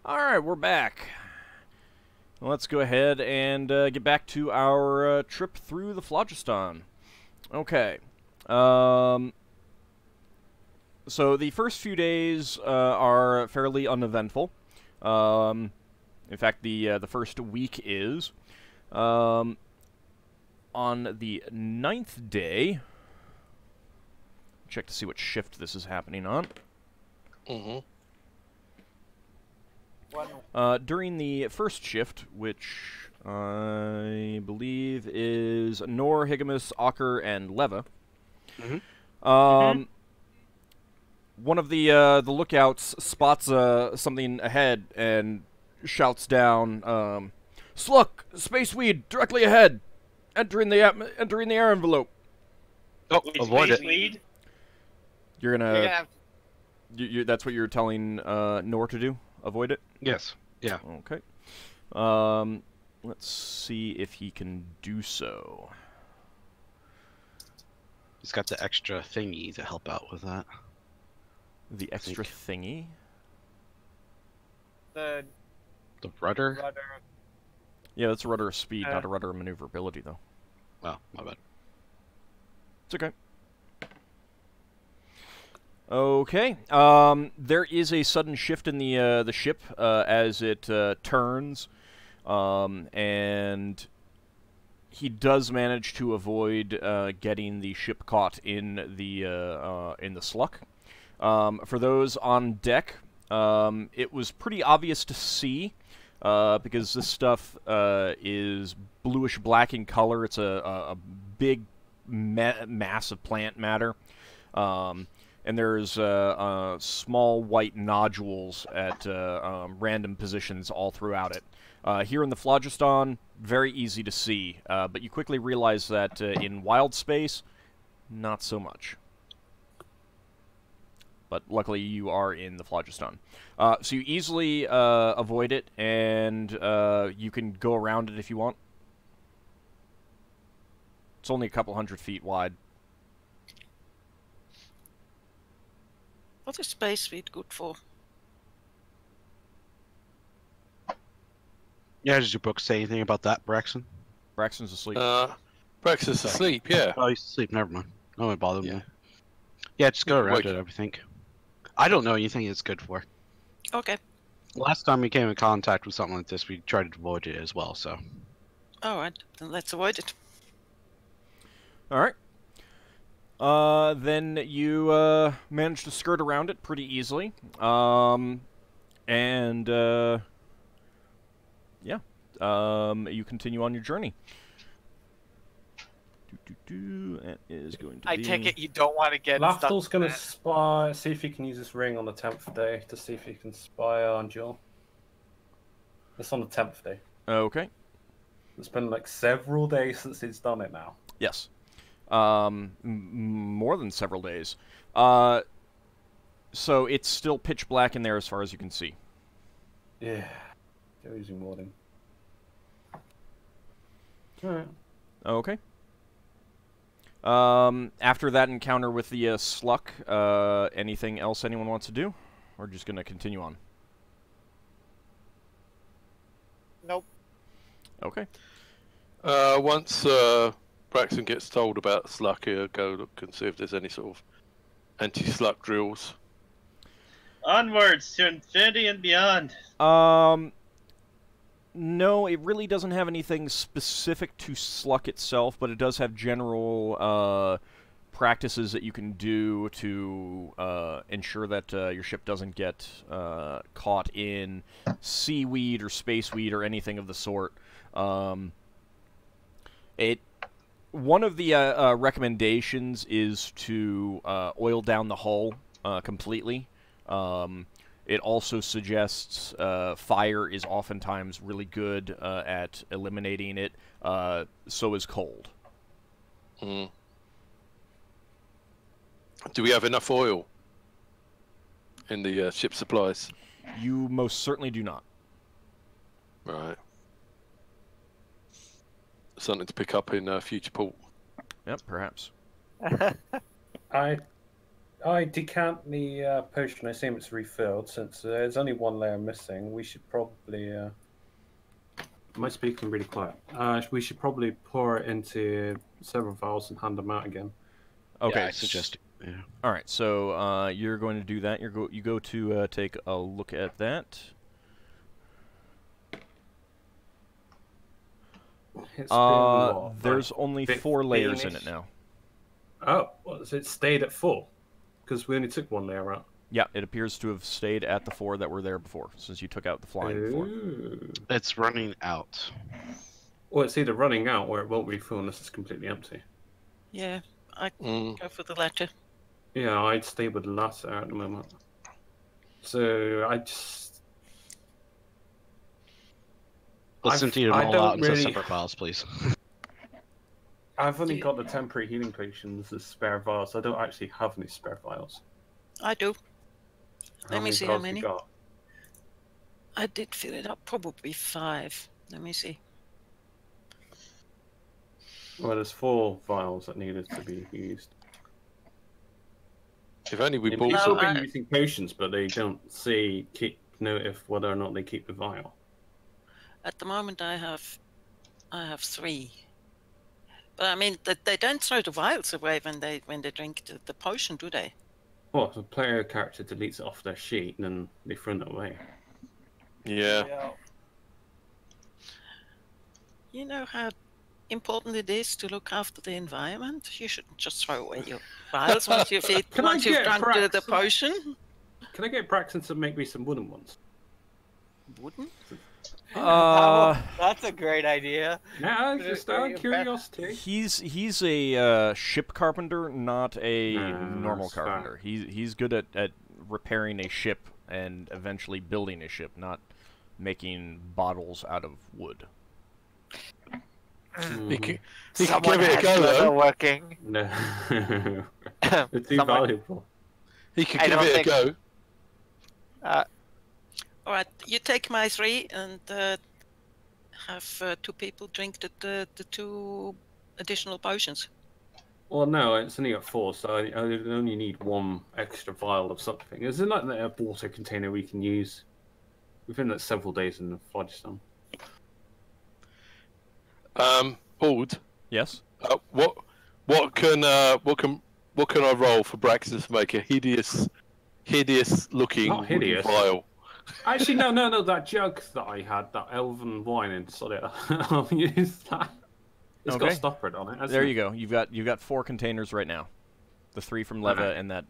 Alright, we're back. Let's go ahead and get back to our trip through the Phlogiston. Okay. So the first few days are fairly uneventful. In fact, the first week is. On the 9th day, check to see what shift this is happening on. Mm-hmm. During the first shift, which I believe is Nor, Higgimus, Ockar, and Leva, one of the lookouts spots something ahead and shouts down, "Sluck, space weed directly ahead, entering the air envelope." Oh, avoid it. Weed? You're gonna. You're gonna have that's what you're telling Nor to do. Avoid it. Yes. Yeah. Okay. Let's see if he can do so. He's got the extra thingy to help out with that. The extra thingy? the The rudder? rudder. Yeah, that's a rudder of speed, not a rudder of maneuverability, though. Oh, my bad. It's okay. Okay. There is a sudden shift in the ship as it turns, and he does manage to avoid getting the ship caught in the sluck. For those on deck, it was pretty obvious to see because this stuff is bluish black in color. It's a big mass of plant matter. And there's small white nodules at random positions all throughout it. Here in the Phlogiston, very easy to see, but you quickly realize that in wild space, not so much. But luckily you are in the Phlogiston. So you easily avoid it, and you can go around it if you want. It's only a couple 100 feet wide. What is space weed good for? Yeah, did your book say anything about that, Braxon? Braxton's asleep. Braxon's asleep, yeah. Oh, he's asleep, never mind. I won't bother him. Yeah, just go around Wait. it, I think. I don't know anything it's good for. Okay. Last time we came in contact with something like this, we tried to avoid it as well, so... Alright, then let's avoid it. Alright. Then you manage to skirt around it pretty easily. You continue on your journey. That is going to I be... take it you don't want to get stuck. Lafdul's going to see if he can use this ring on the 10th day to see if he can spy on Jill. It's on the 10th day. Okay. It's been like several days since he's done it now. Yes. More than several days. So it's still pitch black in there as far as you can see. Yeah. Still using warding. Alright. Okay. After that encounter with the sluck, anything else anyone wants to do? Or just gonna continue on? Nope. Okay. Once Braxon gets told about Sluck, he'll go look and see if there's any sort of anti-Sluck drills. Onwards to infinity and beyond. No, it really doesn't have anything specific to Sluck itself, but it does have general practices that you can do to ensure that your ship doesn't get caught in seaweed or space weed or anything of the sort. One of the recommendations is to oil down the hull completely. It also suggests fire is oftentimes really good at eliminating it. So is cold. Mm. Do we have enough oil in the ship supplies? You most certainly do not. Right. Something to pick up in future port. Yep, perhaps. I I decant the potion. I assume it's refilled since there's only one layer missing. We should probably. Am I speaking really quiet? We should probably pour it into several vials and hand them out again. Okay. Yeah, I suggest. Yeah. All right. So you're going to do that. You go to take a look at that. It's been what, There's like only 4 layers in 15-ish? it now. Oh, well, it stayed at 4? Because we only took 1 layer out. Yeah, it appears to have stayed at the 4 that were there before, since you took out the flying before. Ooh. It's running out. Well, it's either running out or it won't refill unless it's completely empty. Yeah, I Mm. go for the latter. Yeah, I'd stay with the latter at the moment. So I just. Listen to you I all don't out into really- separate files, please. I've only got the temporary healing potions as spare vials. I don't actually have any spare vials. I do. Let me see how vials you many. got? I did fill it up, probably 5. Let me see. Well, there's 4 vials that needed to be used. If only we bought People some. have been using potions, but they don't keep note of whether or not they keep the vial. At the moment, I have 3. But I mean, they don't throw the vials away when they drink the potion, do they? Well, the player character deletes it off their sheet and then they throw it away. Yeah. You know how important it is to look after the environment. You shouldn't just throw away your vials once you've Can I once you've get drunk the Braxon? potion. Can I get Braxon to make me some wooden ones? Wouldn't? That's a great idea. Yeah, just out of curiosity. He's a ship carpenter, not a normal that's fair. carpenter. He's good at repairing a ship and eventually building a ship, not making bottles out of wood. He could Someone give it a has go, to know though. working. No. They're too Someone- valuable. He could I give don't it a think- go. All right, you take my 3 and have 2 people drink the 2 additional potions. Well, no, it's only got 4, so I only need 1 extra vial of something. Is there not a water container we can use? We've been there several days in the Flagstone. Hold. Yes. What can I roll for Braxton to make a hideous looking Not hideous. vial? Actually, no, that jug that I had, that elven wine in, sorry, I'll use that. It's got Okay. a stopper on it. There you go. You've got 4 containers right now. The 3 from Leva and that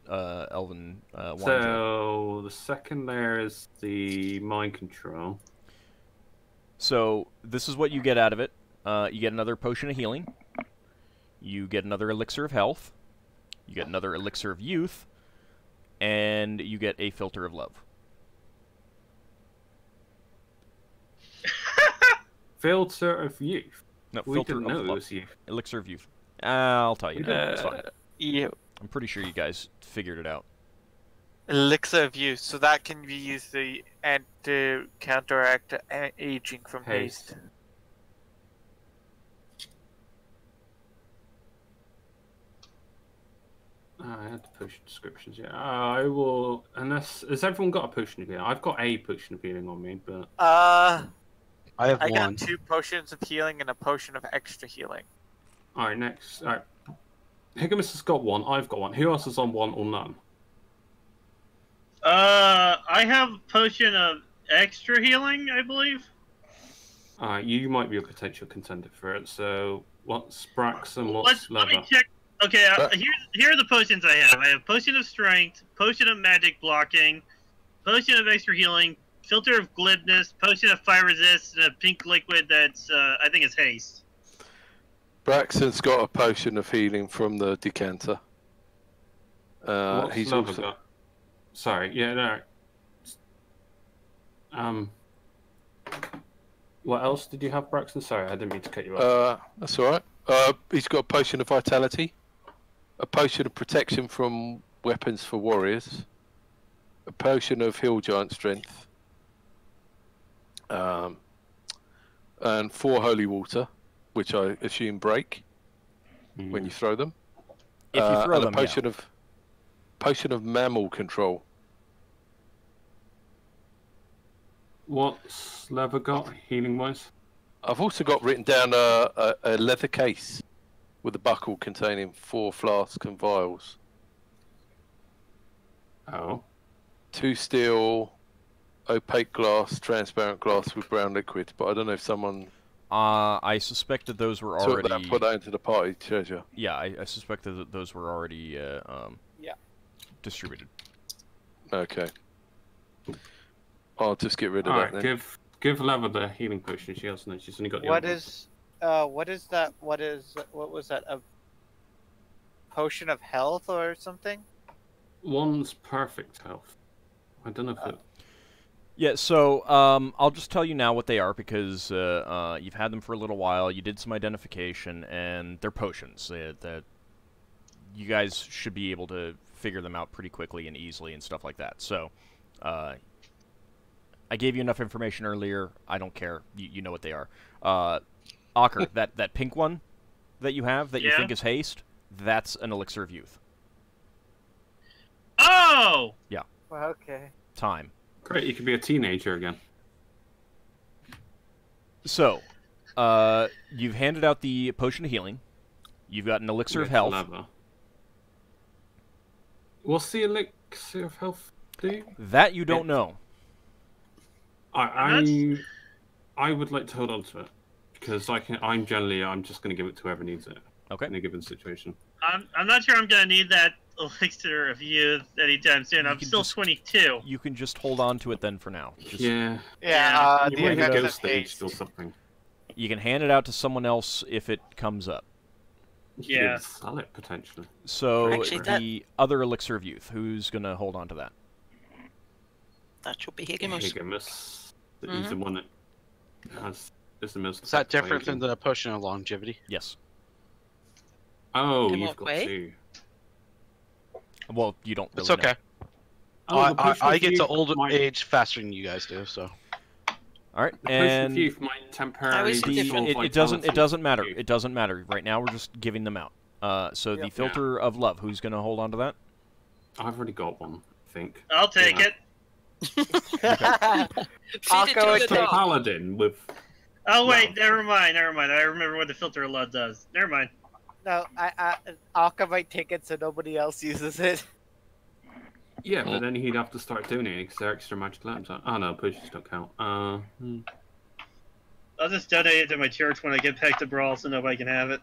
elven wine jug. So the second layer is the mind control. So this is what you get out of it. You get another potion of healing. You get another elixir of health. You get another elixir of youth. And you get a filter of love. Filter of youth. No, We filter didn't of know it love. was youth. Elixir of youth. I'll tell you. It's fine. Yeah. I'm pretty sure you guys figured it out. Elixir of youth, so that can be used to counteract aging from haste. I had the potion descriptions, yeah. I will, unless, has everyone got a potion of healing? I've got a potion of healing on me, but... I have I 1. got 2 potions of healing and a potion of extra healing. Alright, next. Alright. Higgimus has got 1, I've got 1. Who else is on 1 or none? I have a potion of extra healing, I believe. Alright, you might be a potential contender for it, so what's Braxon, Let what's me Lever? check. Okay, here are the potions I have. I have potion of strength, potion of magic blocking, potion of extra healing, filter of glibness, potion of fire resist, and a pink liquid that's I think it's haste. Braxton's got a potion of healing from the decanter. What's He's Lever also got? Sorry, yeah, no. What else did you have, Braxton? Sorry, I didn't mean to cut you off. that's all right. He's got a potion of vitality, a potion of protection from weapons for warriors, a potion of heal giant strength, and 4 holy water, which I assume break when you throw them. If you throw and them, a potion of potion of mammal control. What's Lever got, healing-wise? I've also got written down a leather case with a buckle containing 4 flasks and vials. Oh. 2 steel, opaque glass, transparent glass with brown liquid. But I don't know if someone I suspect that those were took already. that and put that into the party treasure. Yeah, I suspect that those were already distributed. Okay. I'll just get rid of that Alright, then. give Lever the healing potion. She has no. She's only got the What other is that? What was that? A potion of health or something? One's perfect health. I don't know if it. Yeah, so I'll just tell you now what they are because you've had them for a little while. You did some identification, and they're potions. That you guys should be able to figure them out pretty quickly and easily and stuff like that. So I gave you enough information earlier. I don't care. You know what they are. Ockar, that pink one that you have that you think is haste, that's an elixir of youth. Oh! Yeah. Okay. Time. Great, you could be a teenager again. So, you've handed out the potion of healing. You've got an elixir of health. Lever. What's the elixir of health do? That you don't know. I would like to hold on to it because I'm just going to give it to whoever needs it. Okay. In a given situation. I'm not sure I'm gonna need that elixir of youth anytime soon. I'm still 22. You can just hold on to it then for now. Just, Yeah. Yeah. You The might effects get of staged haste. or something. You can hand it out to someone else if it comes up. You Yeah. could sell it potentially. So Actually, the other elixir of youth, who's gonna hold on to that? That should be Higgimus. Higgimus. He's the one that is the most. Is that different effective. than the potion of longevity? Yes. Oh, In you've what got way? 2. Well, you don't. It's Really know. okay. Oh, the potion I of get youth to old might- age faster than you guys do, so. All right, The potion of and youth might temporarily is it the, different? restore it doesn't. It vitality. doesn't matter. It doesn't matter. Right now, we're just giving them out. So the Yep. filter of love. Who's gonna hold on to that? I've already got one, I think. I'll take Yeah. it. Feed it I'll to go the with It's a dog. paladin with. Oh wait, No. never mind. I remember what the filter of love does. Never mind. No, Ockar might take it so nobody else uses it. Yeah, but then he'd have to start doing it because they're extra magical items. Oh no, potions don't count. I'll just donate it to my church when I get back to Brawl so nobody can have it.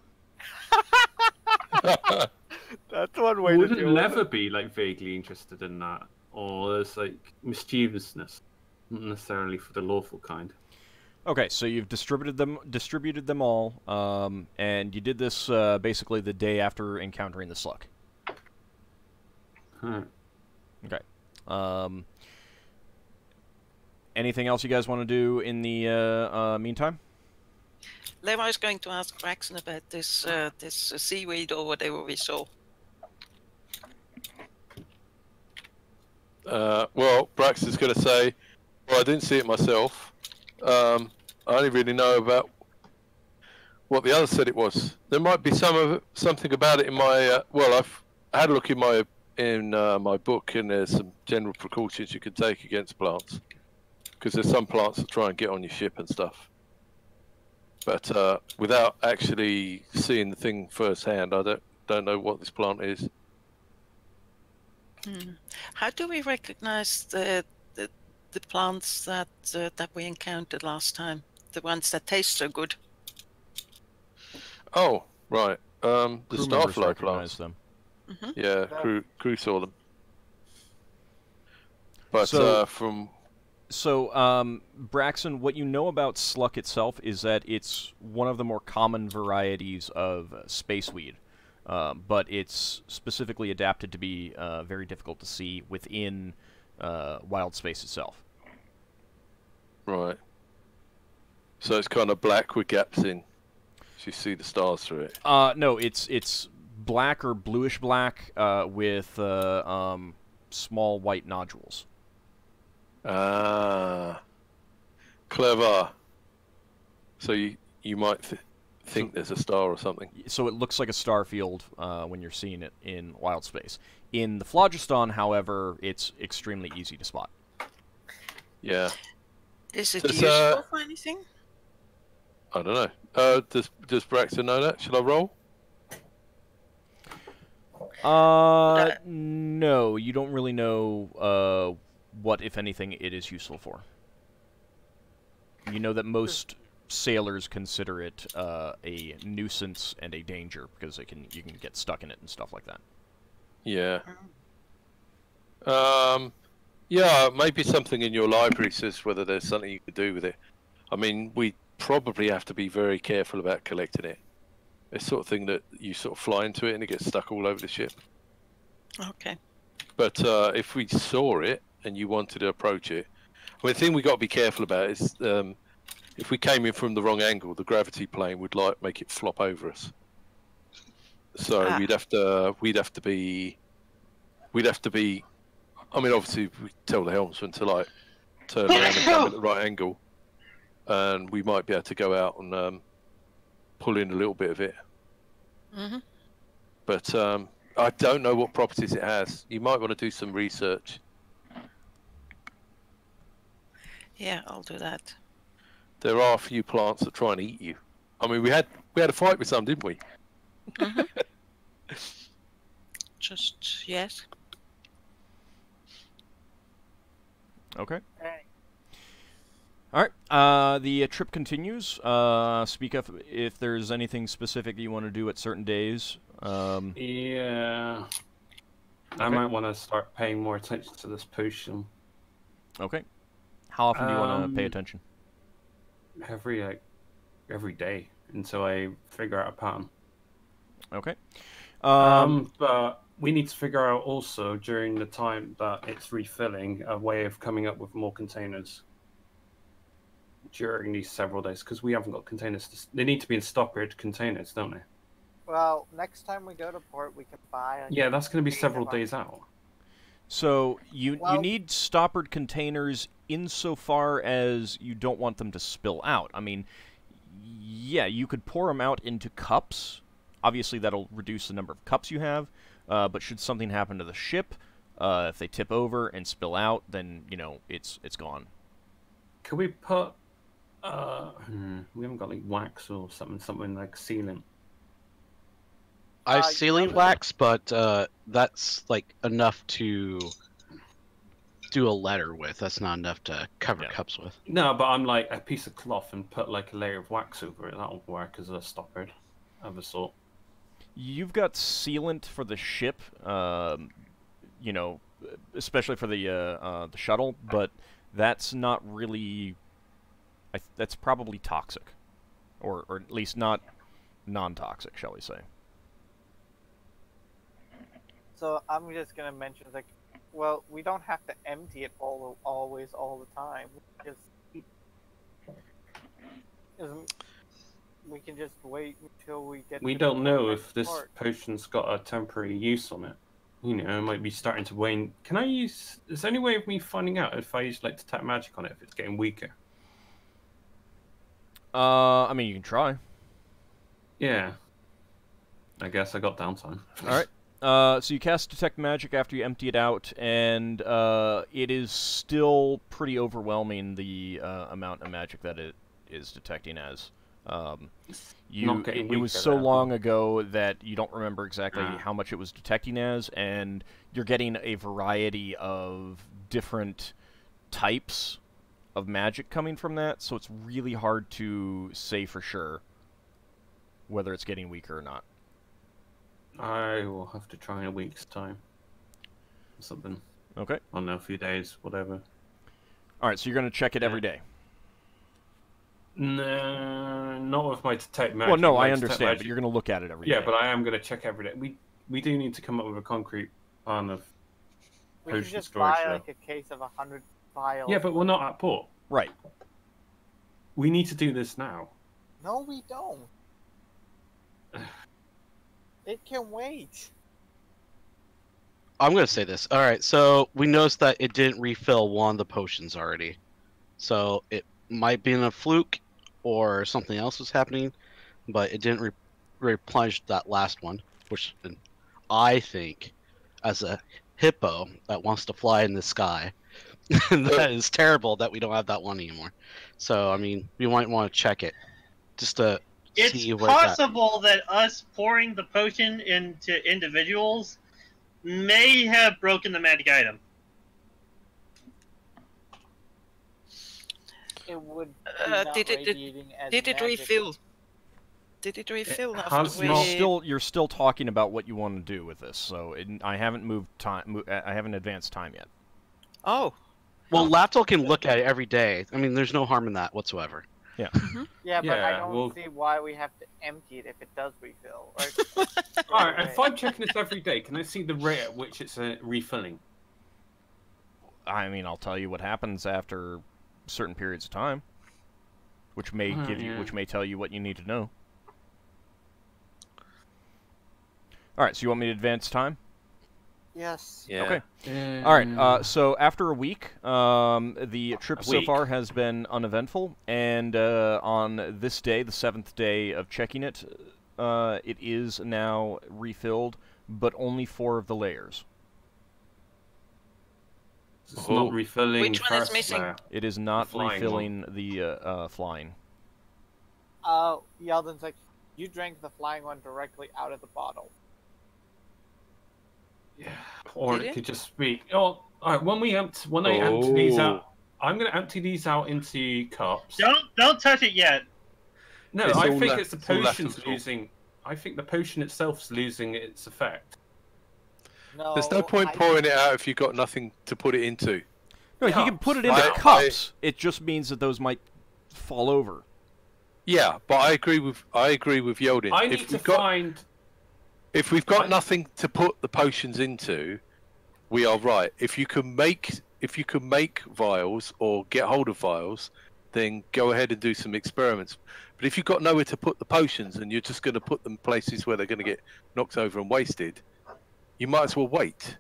That's one way to Wouldn't do it. Lever be like vaguely interested in that, or there's like mischievousness, not necessarily for the lawful kind. Okay, so you've distributed them all, and you did this basically the day after encountering the slug. Huh. Okay. Anything else you guys want to do in the meantime? Levi is going to ask Braxon about this seaweed or whatever we saw. Well, Braxton's going to say, well, I didn't see it myself. I only really know about what the others said it was. There might be something about it in my. Well, I've had a look in my book, and there's some general precautions you can take against plants, because there's some plants that try and get on your ship and stuff. But without actually seeing the thing firsthand, I don't know what this plant is. How do we recognize the plants that we encountered last time? The ones that taste so good. Oh, right. The Crew members starfly recognize plants. them. Yeah, crew saw them. But So- from So, Braxon, what you know about sluck itself is that it's one of the more common varieties of spaceweed, but it's specifically adapted to be very difficult to see within wild space itself. right, so it's kind of black with gaps in, so you see the stars through it. No, it's black or bluish black with small white nodules. Ah, clever. So you might think there's a star or something. So it looks like a star field when you're seeing it in wild space. In the phlogiston, however, it's extremely easy to spot. Yeah. Is it Does, useful for anything? I don't know. Does Braxon know that? Should I roll? No, you don't really know what, if anything, it is useful for. You know that most sailors consider it a nuisance and a danger because you can get stuck in it and stuff like that. Yeah. Yeah, maybe something in your library says whether there's something you could do with it. I mean, we probably have to be very careful about collecting it. It's sort of thing that you sort of fly into it and it gets stuck all over the ship. Okay. But if we saw it and you wanted to approach it, I mean, the thing we got to be careful about is if we came in from the wrong angle, the gravity plane would make it flop over us. So we'd have to be. I mean, obviously, we tell the helmsman to turn around and come at the right angle, and we might be able to go out and pull in a little bit of it. Mm-hmm. But I don't know what properties it has. You might want to do some research. Yeah, I'll do that. There are a few plants that try and eat you. I mean, we had a fight with some, didn't we? Mm-hmm. Just yes. Okay. Alright. All right. The trip continues. Speak up if there's anything specific you want to do at certain days. Yeah. I might want to start paying more attention to this potion. Okay. How often do you want to pay attention? Every day until I figure out a pattern. Okay. But we need to figure out also during the time that it's refilling a way of coming up with more containers during these several days because we haven't got containers. They need to be in stoppered containers, don't they? Well, next time we go to port, we can buy. Yeah, that's going to be several days out. So you need stoppered containers insofar as you don't want them to spill out. I mean, yeah, you could pour them out into cups. Obviously, that'll reduce the number of cups you have. But should something happen to the ship, if they tip over and spill out, then it's gone. Could we put? We haven't got like wax or something like sealant. I've sealing wax, but that's like enough to do a letter with. That's not enough to cover cups with. No, but I'm like a piece of cloth and put like a layer of wax over it. That'll work as a stoppered of a sort. You've got sealant for the ship, especially for the shuttle, but that's not really. That's probably toxic, or at least not non-toxic, shall we say? So I'm just gonna mention well, we don't have to empty it always all the time. We can just wait until we get. We don't know if this potion's got a temporary use on it. It might be starting to wane. Can I use? Is there any way of me finding out if I use detect magic on it if it's getting weaker? I mean, you can try. Yeah. I guess I got downtime. All right. So you cast Detect Magic after you empty it out, and it is still pretty overwhelming, the amount of magic that it is detecting as. It was so long ago that you don't remember exactly how much it was detecting as, and you're getting a variety of different types of magic coming from that, so it's really hard to say for sure whether it's getting weaker or not. I will have to try in a week's time. Something. Okay. I don't know, a few days, whatever. Alright, so you're going to check it every day? No, not with my detect magic. Well, no, I understand, but you're going to look at it every day. Yeah, but I am going to check every day. We do need to come up with a concrete plan of potion storage. We can just buy a case of 100 vials. Yeah, but we're not at port. Right. We need to do this now. No, we don't. It can wait. I'm going to say this. All right, so we noticed that it didn't refill one of the potions already. So it might be in a fluke or something else was happening. but it didn't replenish that last one, which I think, as a hippo that wants to fly in the sky, that is terrible that we don't have that one anymore. So, I mean, we might want to check it just to see It's where it's at. possible that us pouring the potion into individuals may have broken the magic item. It would be Did it magic. refill? Did it refill It after has we... not. You're still talking about what you want to do with this, so I haven't I haven't advanced time yet. Oh. Well, Lafdul can look at it every day. I mean, there's no harm in that whatsoever. Yeah. Yeah, but I Yeah, don't well- see why we have to empty it if it does refill. Alright, if I'm checking this every day, can I see the rate at which it's refilling? I mean, I'll tell you what happens after certain periods of time, which may which may tell you what you need to know. All right, so you want me to advance time? Yes. Yeah. Okay. All right. So after a week, the trip so week. far has been uneventful, and on this day, the 7th day of checking it, it is now refilled, but only 4 of the layers. It's not refilling. Which one is first missing? layer. It is not flying refilling the flying. Yeldan's like, you drank the flying one directly out of the bottle. Yeah. Or Did it you? could just be. Oh, alright. When I empty these out, I'm going to empty these out into cups. Don't touch it yet. No, It's I all think left- it's the it's all left potion's and full. losing. I think the potion itself's losing its effect. No. There's no point pouring it out if you've got nothing to put it into. No, he can put it into I- cups. It just means that those might fall over. Yeah, but I agree with Yeldan. I need to find. If we've got nothing to put the potions into, we are right. If you can make vials or get hold of vials, then go ahead and do some experiments. But if you've got nowhere to put the potions and you're just going to put them places where they're going to get knocked over and wasted, you might as well wait.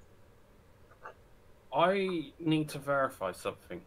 I need to verify something.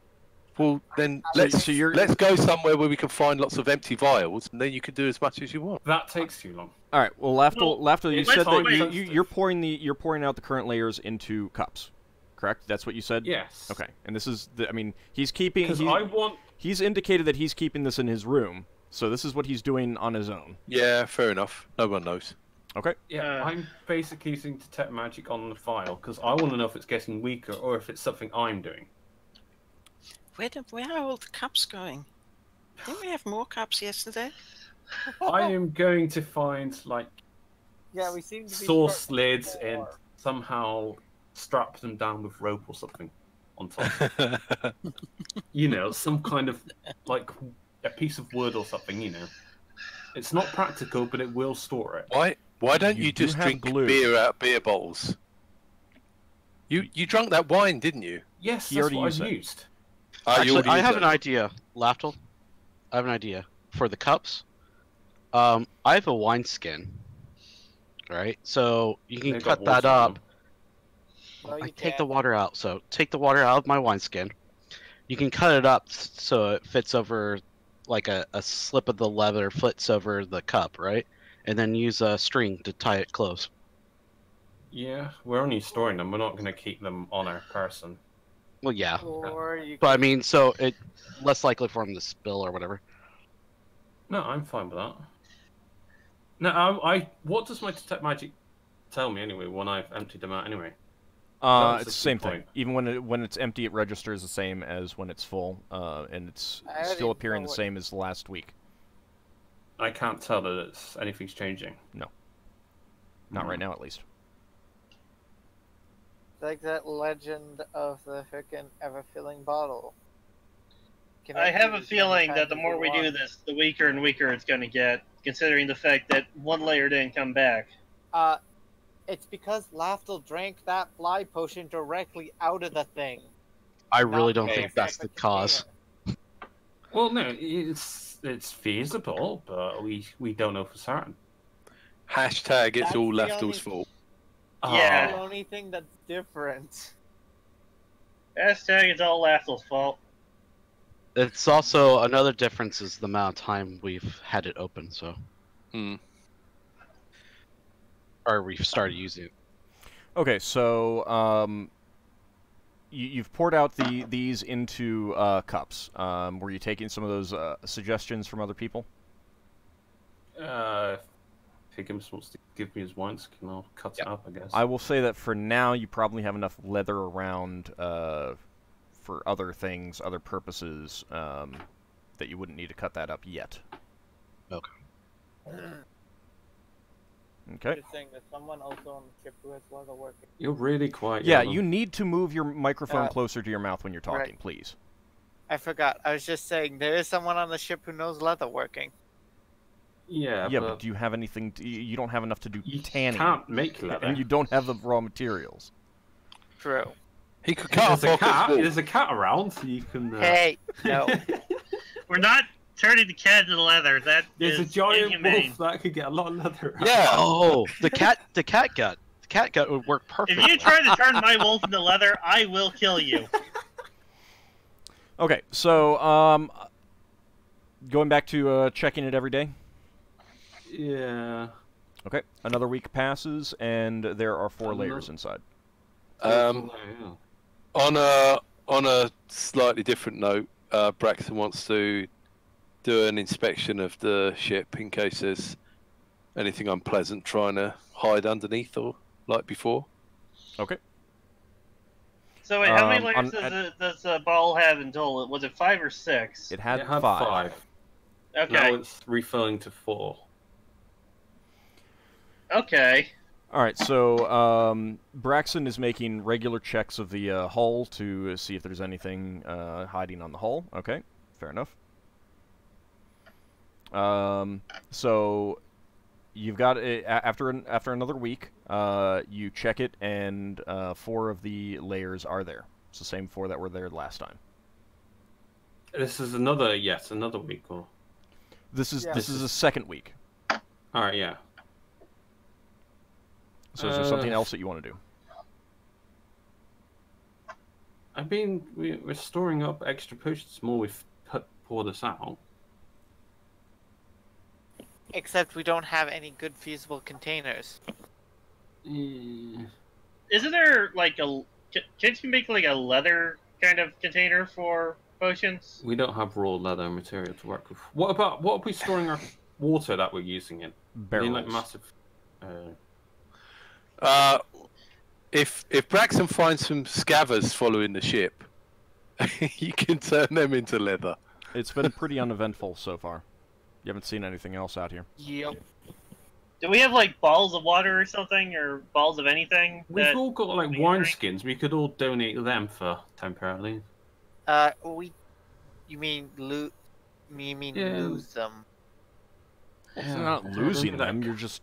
Well, then let's go somewhere where we can find lots of empty vials, and then you can do as much as you want. That takes too long. All right. Well, Lafdul, you it's said that time you're pouring out the current layers into cups, correct? That's what you said. Yes. Okay. And this is I mean, he's keeping. Because He's indicated that he's keeping this in his room, so this is what he's doing on his own. Yeah, fair enough. No one knows. Okay. Yeah, I'm basically using detect magic on the file because I want to know if it's getting weaker or if it's something I'm doing. Where are all the cups going? Didn't we have more cups yesterday? I am going to find like Yeah, we seem to be sauce short lids before. and somehow strap them down with rope or something on top. You know, some kind of like a piece of wood or something. You know, it's not practical, but it will store it. Why don't You you do just have drink glue. beer out of beer bottles? You drank that wine, didn't you? Yes, He that's already what used I've it. used. You Actually, already I used have it. an idea, Lafdul. I have an idea for the cups. I have a wineskin. Right, so you can They've got cut that water in up. them. No, I you take the can't. water out. So take the water out of my wineskin. You can cut it up so it fits over, like a slip of the leather fits over the cup, right? And then use a string to tie it close. Yeah, we're only storing them. We're not going to keep them on our person. Well, yeah, Or you but I mean, so it less likely for them to spill or whatever. No, I'm fine with that. No, what does my detect magic tell me anyway when I've emptied them out anyway? That's It's the the same key thing. point. Even when it's empty, it registers the same as when it's full, and it's I don't still even appearing know the what- same as last week. I can't tell that anything's changing. Not right now, at least. like that legend of the frickin' ever-filling bottle. Can I have a do as many feeling that times the as more you we do want. this, the weaker and weaker it's going to get, considering the fact that one layer didn't come back. It's because Lafdul drank that fly potion directly out of the thing. I really not don't from think that's the separate cause. container. Well, no, it's feasible, but we don't know for certain. Hashtag it's That's all the Lafdul's only- fault. Yeah. The only thing that's different. Hashtag it's all Lafdul's fault. It's also another difference is the amount of time we've had it open. So Or we've started using it. Okay, so you've poured out these into cups. Were you taking some of those suggestions from other people? Higgimus wants to give me his wineskin, I'll cut it up, I guess. I will say that for now, you probably have enough leather around for other things, other purposes, that you wouldn't need to cut that up yet. Okay. Okay. You're saying there's someone also on the ship who has leather working. You're really quiet. Yeah, Yeldan. you need to move your microphone closer to your mouth when you're talking, right. please. I forgot. I was just saying there is someone on the ship who knows leather working. Yeah, but do you have anything? You don't have enough to do you tanning. can't make leather. And you don't have the raw materials. True. He could cut There's off Ockar's wool. There's a cat around, so you can... Hey, no. We're not turning the cat into leather. That There's a is giant inhumane. wolf that could get a lot of leather out. Yeah. Oh, the cat gut would work perfectly. If you try to turn my wolf into leather, I will kill you. Okay, so going back to checking it every day. Yeah. Okay, another week passes, and there are 4 layers inside. On a slightly different note, Braxon wants to do an inspection of the ship in case there's anything unpleasant trying to hide underneath or like before. Okay. So wait, how many layers does the ball have in total? Was it 5 or 6? It had, It had 5. 5. Okay. Now it's refilling to 4. Okay. All right, so Braxon is making regular checks of the hull to see if there's anything hiding on the hull. Okay, fair enough. So you've got after another week, you check it, and 4 of the layers are there. It's the same 4 that were there last time. This is another week, or... This is a second week. Alright, yeah. So is there something else that you want to do? I mean, we're storing up extra potions more we pour this out. Except we don't have any good feasible containers. Mm. Isn't there like can't you make like a leather kind of container for potions? We don't have raw leather material to work with. What are we storing our water that we're using in? Barrels. Like massive... If Braxon finds some scavers following the ship, you can turn them into leather. It's been pretty uneventful so far. You haven't seen anything else out here. Yep. Do we have like balls of water or something, or balls of anything? We've all got like we wine drink? skins. We could all donate them for temporarily. You mean Yeah. lose them? It's not losing them. You're just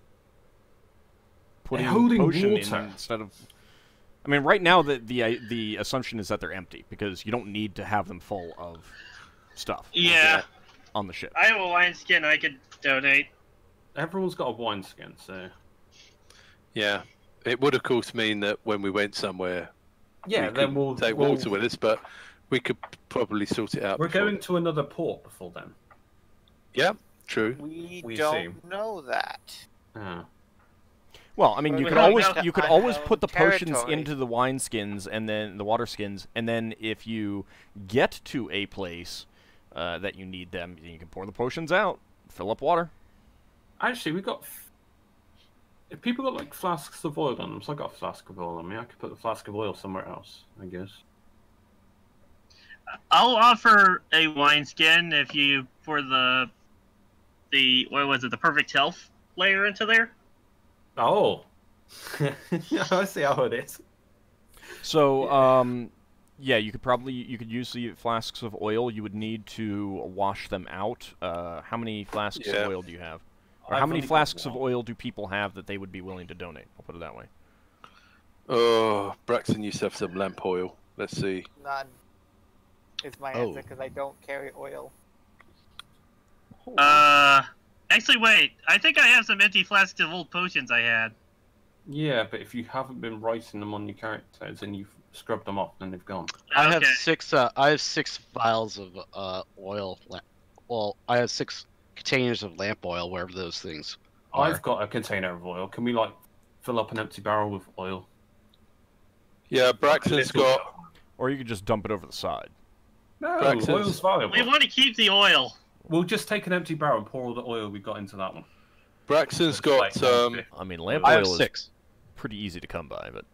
putting holding potion water. in instead of. I mean, right now the assumption is that they're empty because you don't need to have them full of stuff. Yeah. On the ship. I have a wineskin I could donate. Everyone's got a wine skin, so... Yeah. It would, of course, mean that when we went somewhere, Yeah, we then could we'll... take water with us, but we could probably sort it out We're before. going to another port before then. Yeah, true. We see. don't know that. Ah. Well, I mean, Well, you we could don't always know you could the always unknown put the potions territory. into the wine skins and then the water skins, and then if you get to a place that you need them, you can pour the potions out, fill up water. Actually, we got... If people got like flasks of oil on them, so I got a flask of oil on me, I could put the flask of oil somewhere else, I guess. I'll offer a wineskin if you pour the what was it, the perfect health layer into there. Oh! Yeah, I see how it is. So, yeah, you could use the flasks of oil. You would need to wash them out. How many flasks of oil do you have? Or how I've many only got flasks of one. oil do people have that they would be willing to donate? I'll put it that way. Oh, Braxon used to have some lamp oil. Let's see. None. Is my Oh. answer because I don't carry oil. Actually, wait. I think I have some empty flasks of old potions I had. Yeah, but if you haven't been writing them on your characters and you've scrubbed them off, then they've gone. I have Okay. 6. I have 6 vials of oil. Well, I have 6 containers of lamp oil, wherever those things I've got a container of oil. Can we like fill up an empty barrel with oil? Yeah, Braxton's got. Or you could just dump it over the side. No, Braxton's- oil's valuable. We want to keep the oil. We'll just take an empty barrel and pour all the oil we got into that one. Braxton's got. I mean, lamp I have oil is 6. pretty easy to come by, but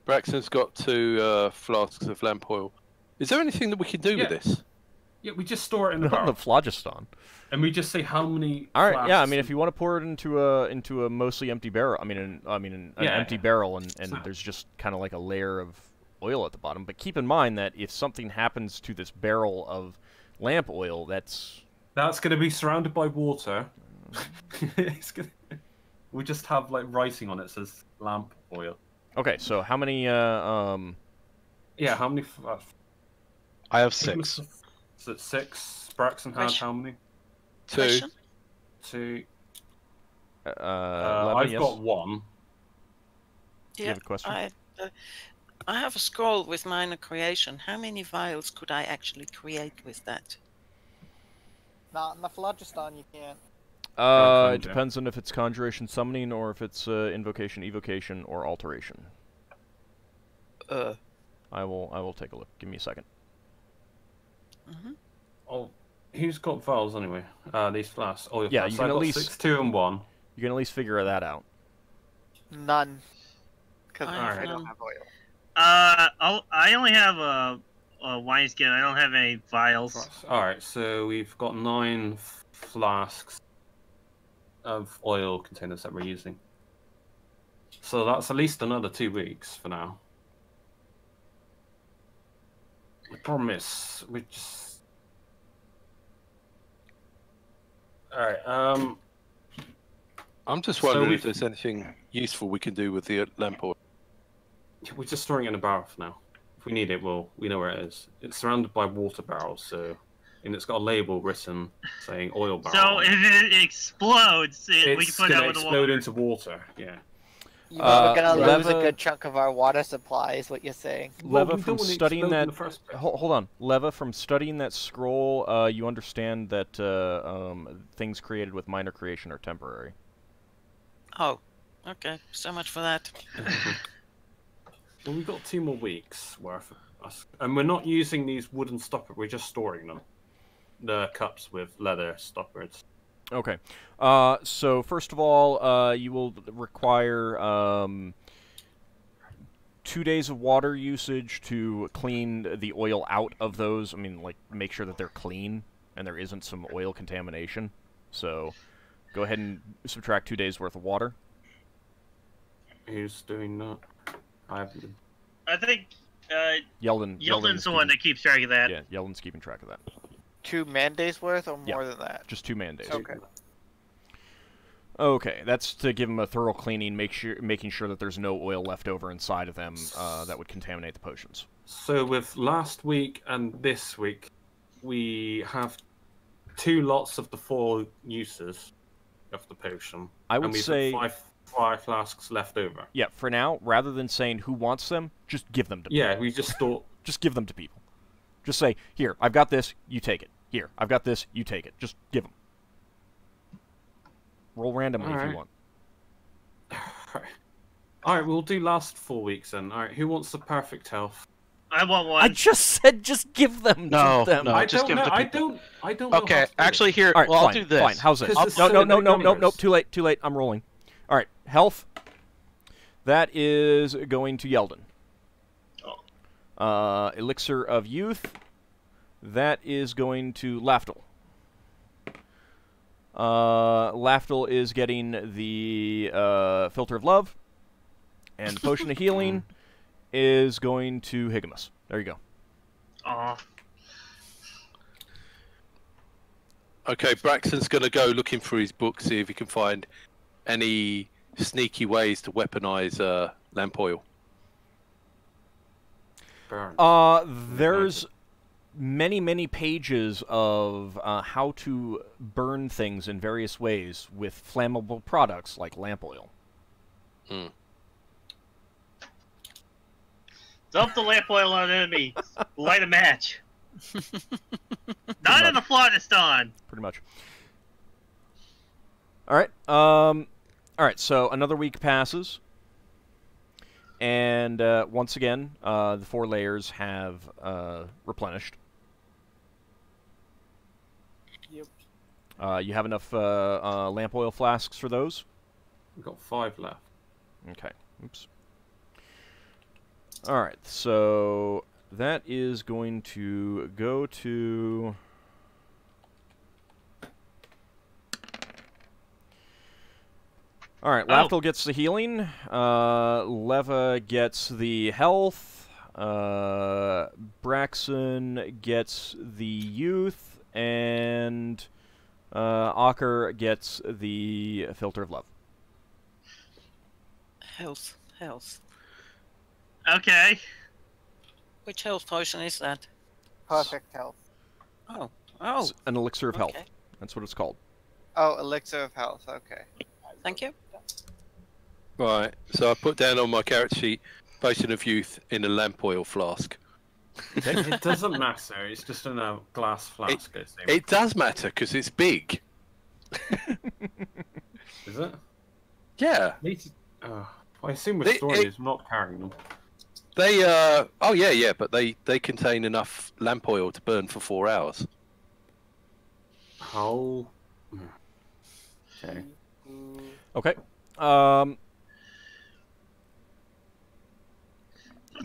Braxton's got 2 flasks of lamp oil. Is there anything that we can do with this? Yeah, we just store it in the not the barrel. phlogiston. And we just say how many. All right, yeah. I flasks mean, if you want to pour it into a mostly empty barrel, an empty barrel, and there's just kind of like a layer of oil at the bottom. But keep in mind that if something happens to this barrel of lamp oil, that's going to be surrounded by water. We just have like writing on it that says lamp oil. okay. So how many? Yeah, how many? I have 6. Is it 6? Braxon had how many? 2. Question? 2. Leva, I've yes? got 1. You have a question? I have a scroll with minor creation. How many vials could I actually create with that? Not in the phlogiston, you can't. It depends on if it's conjuration summoning or if it's invocation, evocation, or alteration. I will take a look. Give me a second. Oh, who's got vials anyway? These flasks. Oh, Yeah, flasks. you can I've at got least 6, 2, and 1. You can at least figure that out. None. Because I I have don't none. have oil. I only have a wineskin. I don't have any vials. Alright, so we've got 9 flasks of oil containers that we're using. So that's at least another 2 weeks for now. The problem is, we just... Alright, I'm just So wondering we- if there's anything useful we can do with the lamp oil. we're just storing it in a barrel for now. If we need it, we know where it is. It's surrounded by water barrels, so... And it's got a label written saying oil barrel. So if it explodes, we can it's put it gonna out with the explode water. into water, yeah. We're gonna lose Leva- a good chunk of our water supply, is what you're saying. Well, Leva, we from don't want it to studying explode in that, the first place. hold on, Leva, from studying that scroll, you understand that things created with minor creation are temporary. Oh, okay. So much for that. Well, we've got 2 more weeks worth of us. And we're not using these wooden stoppers, we're just storing them. The cups with leather stoppers. Okay. So first of all, you will require 2 days of water usage to clean the oil out of those. I mean, like, make sure that they're clean and there isn't some oil contamination. So go ahead and subtract 2 days worth of water. Who's doing that? I haven't been. I think Yeldan's the one that keeps track of that. Yeah, Yeldan's keeping track of that. 2 man days worth or Yeah. more than that? Just 2 man days. Okay. Okay, that's to give them a thorough cleaning, making sure that there's no oil left over inside of them that would contaminate the potions. So with last week and this week, we have 2 lots of the 4 uses of the potion. I would and we've say- got 5 flasks left over. Yeah, for now, rather than saying who wants them, just give them to people. Yeah, we just thought... Just give them to people. Just say, here, I've got this, you take it. Here, I've got this, you take it. Just give them. Roll randomly if you Alright. want. Alright, we'll do last 4 weeks then. Alright, who wants the perfect health? I want one. I just said just give them No, to them. no. I just don't give it know. to people. I don't know. Okay, how to do it. actually, here, All right, well, fine, I'll do this. fine. How's this? Because it's No, so no, ridiculous. too late. I'm rolling. All right, health. That is going to Yeldan. Elixir of Youth. That is going to Lafdul. Lafdul is getting the Filter of Love. And Potion of Healing is going to Higgimus. There you go. Aw. Okay, Braxton's going to go looking through his book, see if he can find any sneaky ways to weaponize lamp oil. Burn. There's many pages of how to burn things in various ways with flammable products like lamp oil. Hmm. Dump the lamp oil on an enemy. Light a match. Not in the phlogiston. Pretty much. All right. All right. So another week passes, and once again, the 4 layers have replenished. Yep. You have enough lamp oil flasks for those? We've got 5 left. Okay. Oops. All right. So that is going to go to. All right. Lafdul gets the healing. Leva gets the health. Braxon gets the youth, and Ockar gets the filter of love. Health. Okay. Which health potion is that? Perfect health. Oh. It's an elixir of health. Okay. That's what it's called. Oh, elixir of health. Okay. Thank you. Right, so I put down on my character sheet, potion of youth in a lamp oil flask. It doesn't matter. It's just in a glass flask. It does matter because it's big. Is it? Yeah. I assume with stories, I'm not carrying them. They oh yeah, but they contain enough lamp oil to burn for 4 hours. Oh. Okay. Okay.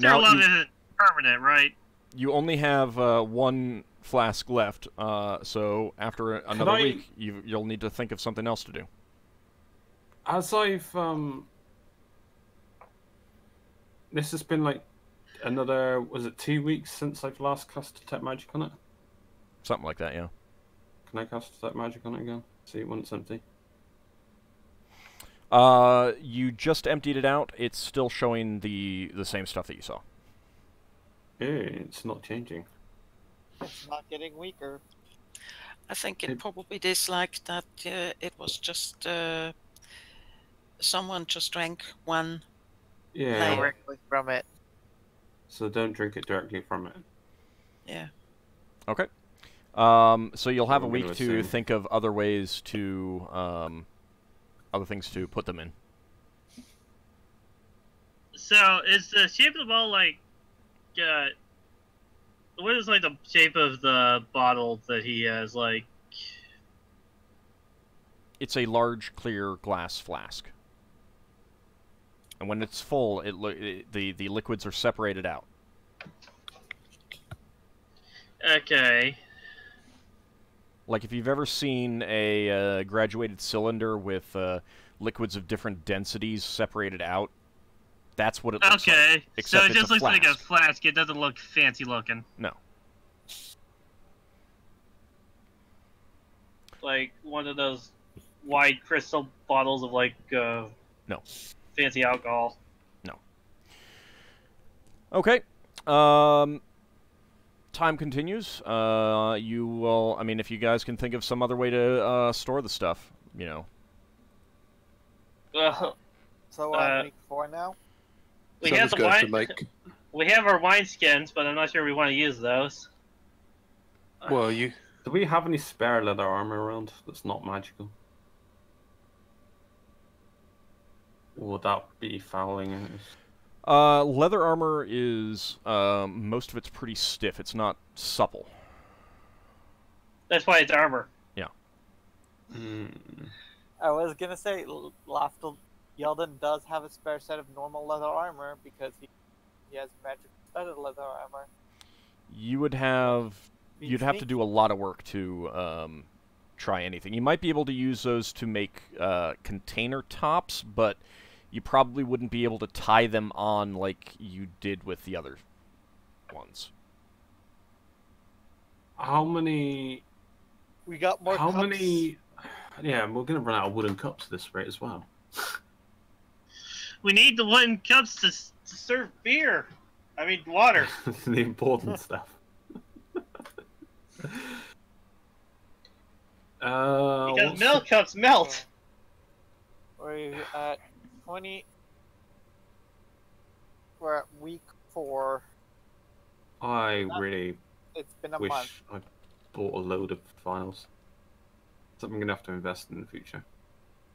Filter of love isn't permanent, right? You only have 1 flask left, so after another week, you'll need to think of something else to do. As I've this has been like another, was it 2 weeks since I've last cast Detect Magic on it? Something like that, yeah. Can I cast Detect Magic on it again? See when it's empty. You just emptied it out. It's still showing the same stuff that you saw. It's not changing. It's not getting weaker. I think it probably is like that. It was just someone just drank one. Yeah. Directly from it. So don't drink it directly from it. Yeah. Okay. So you'll have a I'm week gonna to assume. think of other ways to, other things to put them in. So is the shape of the bottle like, what is like the shape of the bottle that he has? Like, It's a large, clear glass flask. And when it's full, the liquids are separated out. okay. Like if you've ever seen a graduated cylinder with liquids of different densities separated out, that's what it looks like. Okay. So Except it it's just a looks like a flask. flask. It doesn't look fancy looking. No. Like one of those wide crystal bottles of like No. fancy alcohol. No. Okay. Time continues. You will. I mean, if you guys can think of some other way to store the stuff, you know. So we're on week 4 now? We have Someone's the going to wine. make. We have our wine skins, but I'm not sure we want to use those. Well, you. Do we have any spare leather armor around that's not magical? Or would that be fouling it? Leather armor is most of it's pretty stiff. It's not supple. That's why it's armor. Yeah. I was gonna say, Lafdul Yeldan does have a spare set of normal leather armor because he has magic studded leather armor. You would have. You'd have to do a lot of work to try anything. You might be able to use those to make container tops, but you probably wouldn't be able to tie them on like you did with the other ones. How many? We got more How cups. many? Yeah, we're gonna run out of wooden cups at this rate as well. We need the wooden cups to serve beer. I mean, water. The important stuff. Because milk cups melt. We're at 20. We're at week 4. I really It's been a wish month. I bought a load of vials. Something I'm gonna have to invest in the future.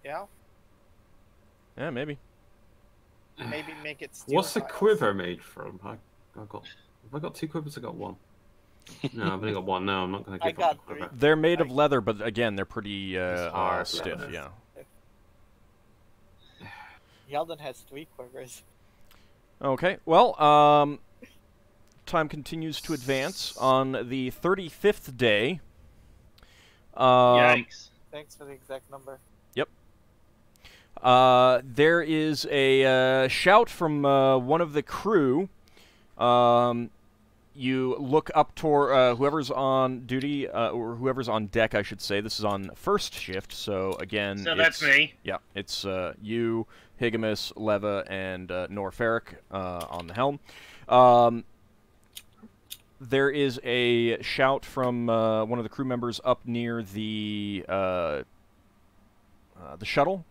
Yeah. Yeah, maybe. Maybe make it steel What's the tiles. quiver made from? Have I got 2 quivers? I got 1. No, I've only got 1. No, I'm not going to I give got up the quiver. They're made of leather, but again, they're pretty hard stiff. leather. Yeah. Yeldan has 3 quivers. Okay. Well, time continues to advance. On the 35th day. Yikes. Thanks for the exact number. There is a shout from one of the crew. You look up toward whoever's on duty, or whoever's on deck, I should say. This is on first shift, so again... So that's me. Yeah, it's you, Higgimus, Leva, and Norferric on the helm. There is a shout from one of the crew members up near the shuttle.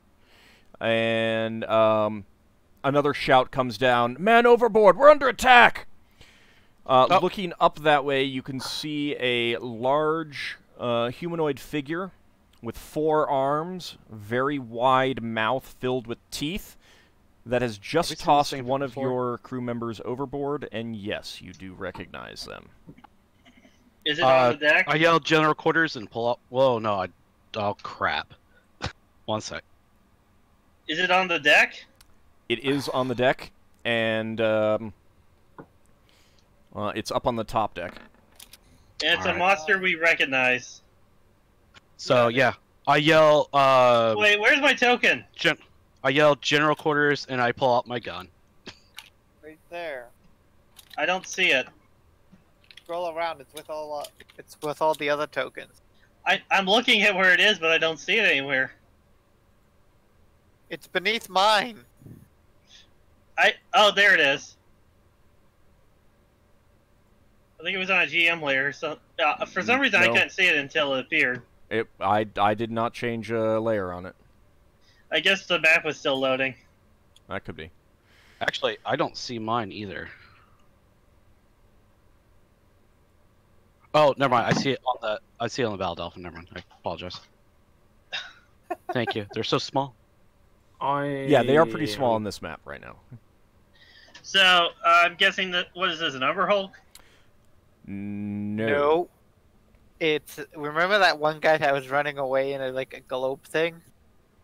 And another shout comes down, "Man overboard! We're under attack!" Looking up that way, you can see a large humanoid figure with 4 arms, very wide mouth filled with teeth, that has just tossed one of your crew members overboard, and yes, you do recognize them. Is it on the deck? I yell general quarters and pull up. Whoa, no, oh crap. One sec. Is it on the deck? It is on the deck, and it's up on the top deck. And it's a Alright. monster we recognize. So yeah, I yell. Wait, where's my token? I yell general quarters and I pull out my gun. Right there. I don't see it. Scroll around. It's with all the other tokens. I'm looking at where it is, but I don't see it anywhere. It's beneath mine. Oh, there it is. I think it was on a GM layer. So for some reason, I No. couldn't see it until it appeared. I did not change a layer on it. I guess the map was still loading. That could be. Actually, I don't see mine either. Oh, never mind. I see it on the Val Dolphin. Never mind. I apologize. Thank you. They're so small. Yeah, they are pretty small on this map right now. So I'm guessing that what is this, an Overhulk? No. It's remember that one guy that was running away in a globe thing?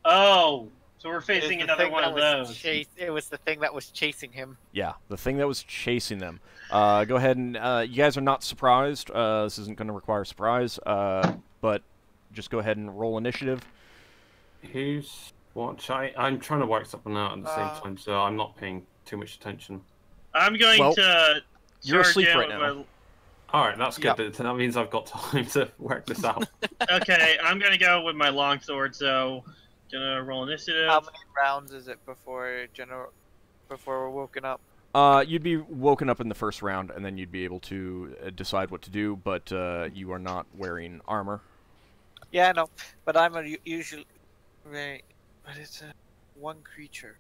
Oh, so we're It's facing the another thing one that of was those. It was the thing that was chasing him. Yeah, the thing that was chasing them. Go ahead and you guys are not surprised. This isn't going to require surprise, but just go ahead and roll initiative. Who's watch? I'm trying to work something out at the same time, so I'm not paying too much attention. I'm going to. You're asleep charge right in now. with All right, that's good. Yep. That means I've got time to work this out. Okay, I'm gonna go with my longsword. So, gonna roll initiative. How many rounds is it before we're woken up? You'd be woken up in the first round, and then you'd be able to decide what to do, but you are not wearing armor. Yeah, I know, but I'm usually right. But it's a one creature.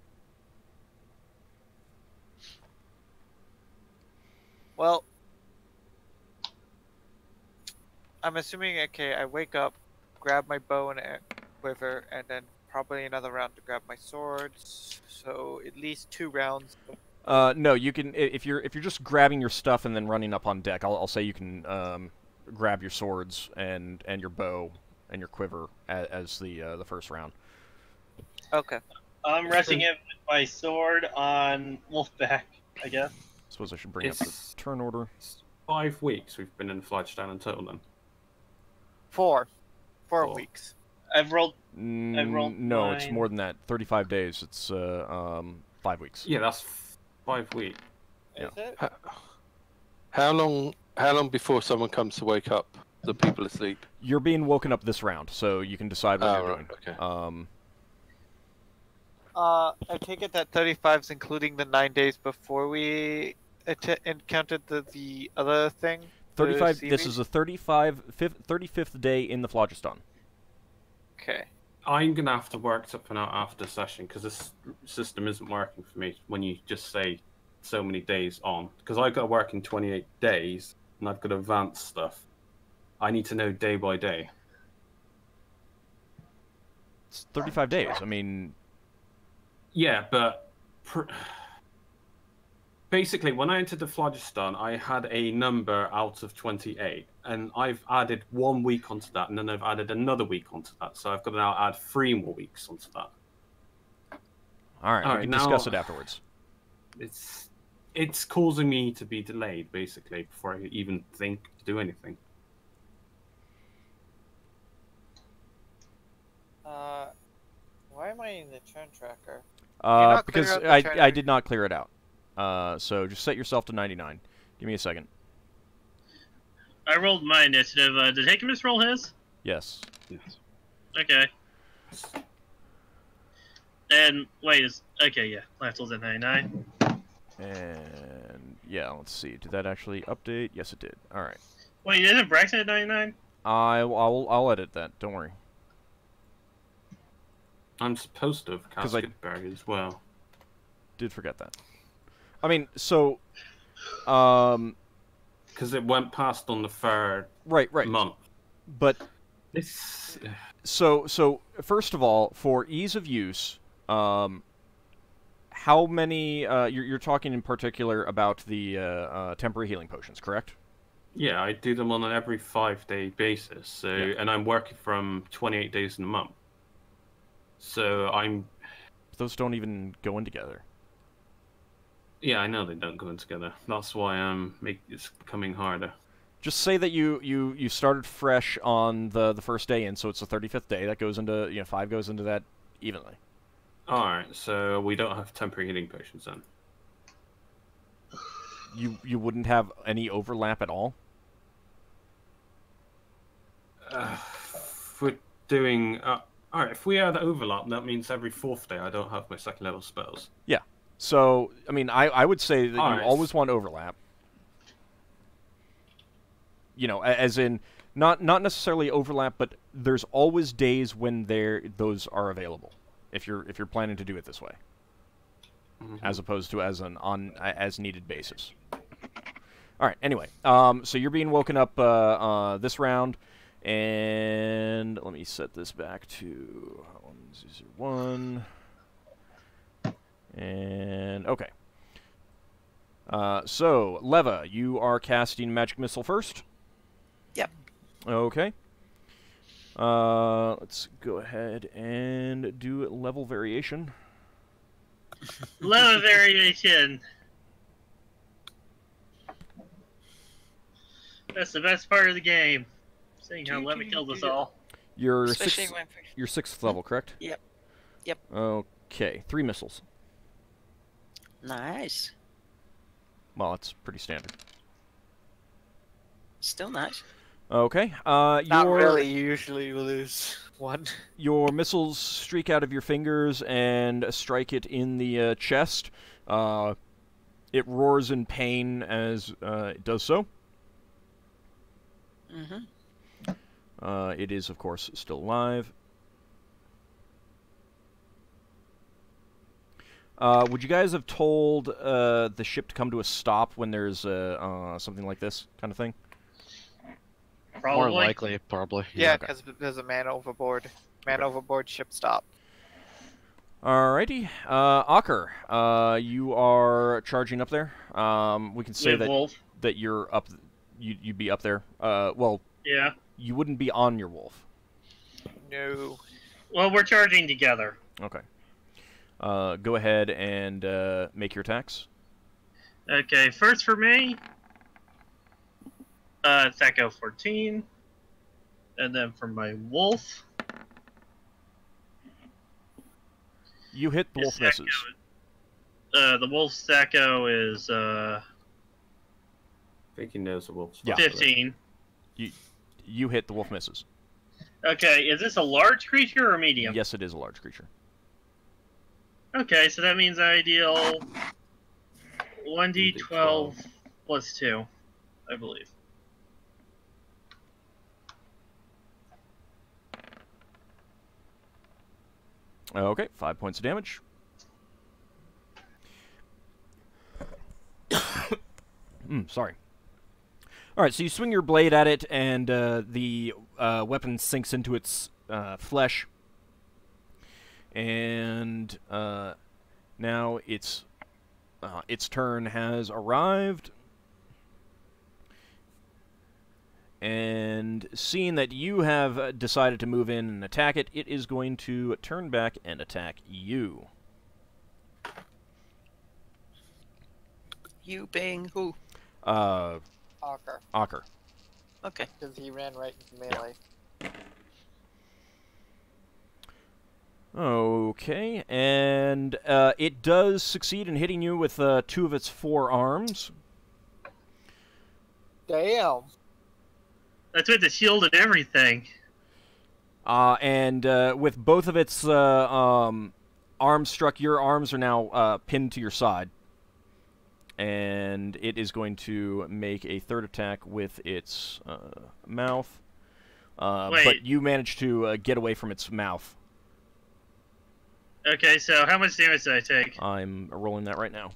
Well, I'm assuming. Okay, I wake up, grab my bow and quiver, and then probably another round to grab my swords. So at least 2 rounds. No, you can if you're just grabbing your stuff and then running up on deck. I'll say you can grab your swords and your bow and your quiver as the first round. Okay. I'm resting it with my sword on Wolfback, I guess. Suppose I should bring up the turn order. 5 weeks we've been in Flagstone in total then. 4 Four. weeks. I've rolled. No, it's 9. more than that. 35 days. It's 5 weeks. Yeah, that's 5 weeks. Is Yeah. it? How long before someone comes to wake up the people asleep? You're being woken up this round, so you can decide what Oh, you're right, doing. okay. I take it that 35's including the 9 days before we encountered the other thing. the 35. This seaweed? is a 35th day in the Phlogiston. Okay. I'm gonna have to work something out after the session because this system isn't working for me when you just say so many days on. Because I've got to work in 28 days and I've got to advance stuff. I need to know day by day. It's 35 days. I mean... Yeah, but... Basically, when I entered the Phlogiston, I had a number out of 28, and I've added 1 week onto that, and then I've added another week onto that, so I've got to now add 3 more weeks onto that. Alright, we can discuss it afterwards. It's causing me to be delayed, basically, before I even think to do anything. Why am I in the turn tracker? Because I did not clear it out. So just set yourself to 99. Give me a second. I rolled my initiative. Did Higgimus roll his? Yes. Okay. And wait, okay, yeah, Lafdul's at 99. And yeah, let's see. Did that actually update? Yes, it did. All right. Wait, isn't Braxon at 99? I'll edit that. Don't worry. I'm supposed to have casket berry as well. Did forget that. I mean, so, because it went past on the third month. But this. So first of all, for ease of use, how many? You're talking in particular about the temporary healing potions, correct? Yeah, I do them on an every 5-day basis. So, and I'm working from 28 days in a month. So I'm. Those don't even go in together. Yeah, I know they don't go in together. That's why it's becoming harder. Just say that you started fresh on the first day in, so it's the 35th day. That goes into 5 goes into that evenly. All right, so we don't have temporary healing potions then. You wouldn't have any overlap at all. We're doing. All right, if we add overlap, that means every 4th day I don't have my 2nd level spells. Yeah. So, I mean, I would say that you always want overlap. You know, as in, not necessarily overlap, but there's always days when those are available. If you're planning to do it this way, as opposed to as an as needed basis. All right. Anyway, so you're being woken up this round, and let me set this back to 1. And okay. So Leva, you are casting magic missile first. Yep. Okay. Let's go ahead and do level variation. Level variation. That's the best part of the game. Seeing how Leva killed us all. You're 6th level, correct? Yep. Yep. Okay, 3 missiles. Nice. Well, that's pretty standard. Still nice. Okay. Not really. You usually lose 1. Your missiles streak out of your fingers and strike it in the chest. It roars in pain as it does so. It is, of course, still alive. Would you guys have told the ship to come to a stop when there's something like this kind of thing? Probably. More likely, probably. Yeah, because there's a man overboard. Man overboard, ship stop. Alrighty. Ockar, you are charging up there. We can say that you're up. You'd be up there. Well. Yeah. You wouldn't be on your wolf. No. Well, we're charging together. Okay. Go ahead and make your attacks. Okay, first for me, Thaco 14, and then for my wolf, you hit the wolf misses. The wolf's Thaco is I think he knows the wolf's 15. You hit the wolf misses. Okay, is this a large creature or a medium? Yes, it is a large creature. Okay, so that means I deal 1d12 plus 2, I believe. Okay, 5 points of damage. Sorry. Alright, so you swing your blade at it, and the weapon sinks into its flesh. And now its turn has arrived. And seeing that you have decided to move in and attack it, it is going to turn back and attack you. You being who? Ockar, Ockar. Okay. because he ran right into melee. Okay, and it does succeed in hitting you with 2 of its 4 arms. Damn. That's with the shield and everything. And with both of its arms struck, your arms are now pinned to your side. And it is going to make a 3rd attack with its mouth. But you managed to get away from its mouth. Okay, so how much damage did I take? I'm rolling that right now.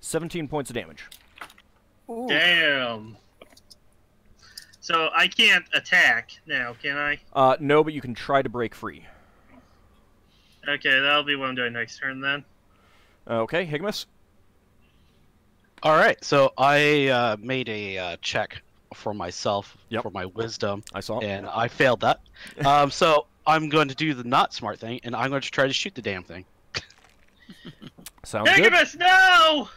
17 points of damage. Ooh. Damn. So I can't attack now, can I? No, but you can try to break free. Okay, that'll be what I'm doing next turn then. Okay, Higgimus? Alright, so I made a check for myself, for my wisdom. I saw. And I failed that. So I'm going to do the not smart thing, and I'm going to try to shoot the damn thing. Sounds good. Higgimus, no!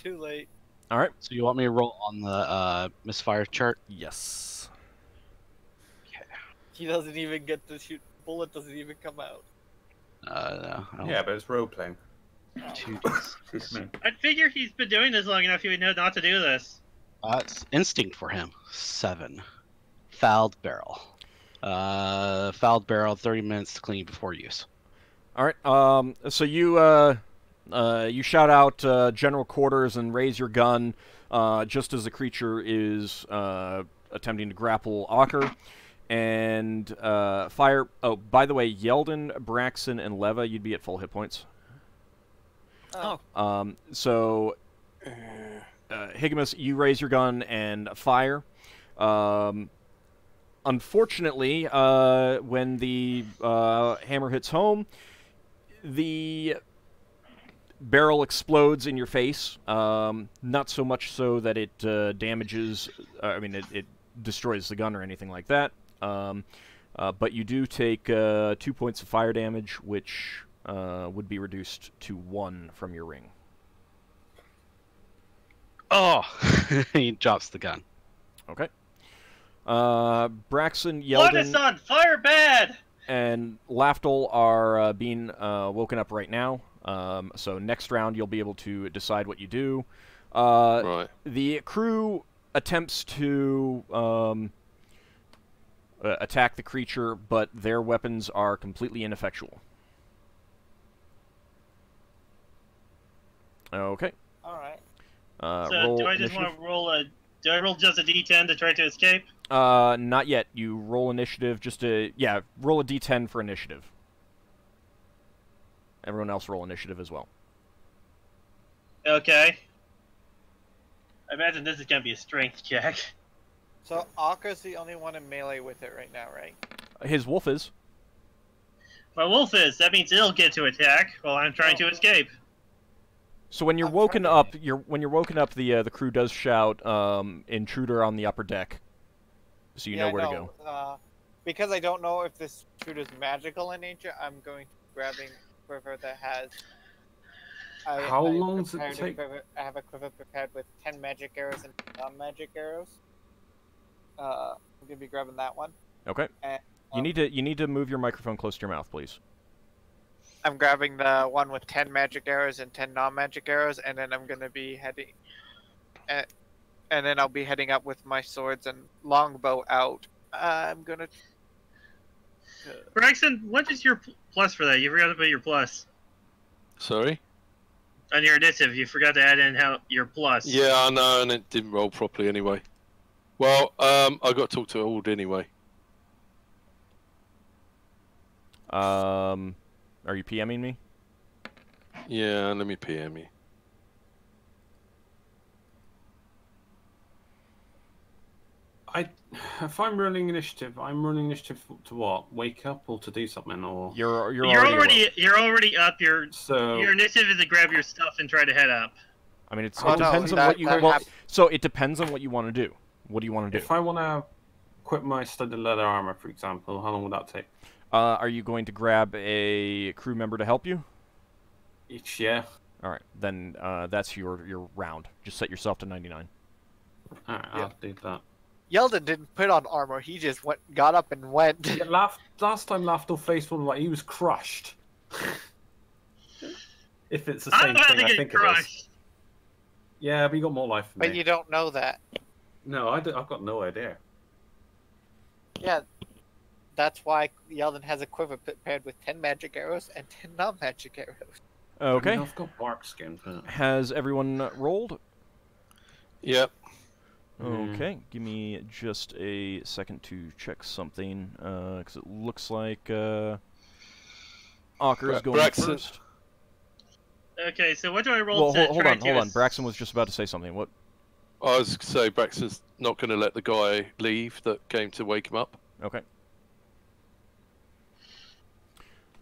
Too late. Alright. So you want me to roll on the misfire chart? Yes. He doesn't even get to shoot. Bullet doesn't even come out. No, I don't- Yeah, but it's role playing. 2d6. Excuse me. I'd figure he's been doing this long enough he would know not to do this. It's instinct for him. 7. Fouled barrel. Fouled barrel, 30 minutes to clean before use. Alright, so you shout out general quarters and raise your gun just as the creature is attempting to grapple Ockar. And fire... Oh, by the way, Yeldan, Braxon, and Leva, you'd be at full hit points. Oh. So, Higgimus, you raise your gun and fire. Unfortunately, when the hammer hits home, the barrel explodes in your face. Not so much so that it damages... it destroys the gun or anything like that. But you do take 2 points of fire damage, which would be reduced to 1 from your ring. Oh! He drops the gun. Okay. Braxon, Blood is Yeldan, on fire bad! and Lafdul are being woken up right now. So next round you'll be able to decide what you do. Right. The crew attempts to attack the creature, but their weapons are completely ineffectual. Okay. Alright. So do I just want to roll a... Do I roll just a d10 to try to escape? Not yet. You roll initiative just to... Yeah, roll a d10 for initiative. Everyone else roll initiative as well. Okay. I imagine this is going to be a strength check. So Okka's the only one in melee with it right now, right? His wolf is. My wolf is. That means it'll get to attack while I'm trying to escape. So when you're woken up, the crew does shout, "Intruder on the upper deck," so you know where to go. Because I don't know if this intruder is magical in nature, I'm going to grabbing a quiver that has. How long does it take? I have a quiver prepared with 10 magic arrows and non-magic arrows. I'm gonna be grabbing that one. Okay. And, You need to move your microphone close to your mouth, please. I'm grabbing the one with 10 magic arrows and 10 non-magic arrows, and then I'm gonna be heading. And then I'll be heading up with my swords and longbow out. I'm gonna. Braxon, what is your plus for that? You forgot to put your plus. Sorry? On your initiative, you forgot to add in your plus. Yeah, I know, and it didn't roll properly anyway. Well, I got to talk to Auld anyway. Are you PMing me? Yeah, let me PM you. If I'm rolling initiative, to what? Wake up or to do something, or You're already up. Your initiative is to grab your stuff and try to head up. I mean, it Oh, no, depends on that- what you that well, hap- so it depends on what you want to do. What do you want to do? if I want to equip my studded leather armor, for example, how long would that take? Are you going to grab a crew member to help you? Yeah. All right, then that's your round. Just set yourself to 99. All right, I'll do that. Yeldan didn't put on armor. He just got up and went. Yeah, last time Lafdul faced one, like he was crushed. If it's the same I'm about thing, to I get think it crushed. is. Yeah, but you got more life than But me. you don't know that. No, I've got no idea. Yeah, that's why Yeldan has a quiver prepared with 10 magic arrows and 10 non-magic arrows. Okay. I mean, I've got bark skin. But... Has everyone rolled? Yep. Okay, give me just a second to check something, because it looks like Ockar is going Braxon. first. Okay, so what do I roll? Well, to hold try on. to Braxon was just about to say something. What? I was going to say Braxton's not going to let the guy leave that came to wake him up. Okay.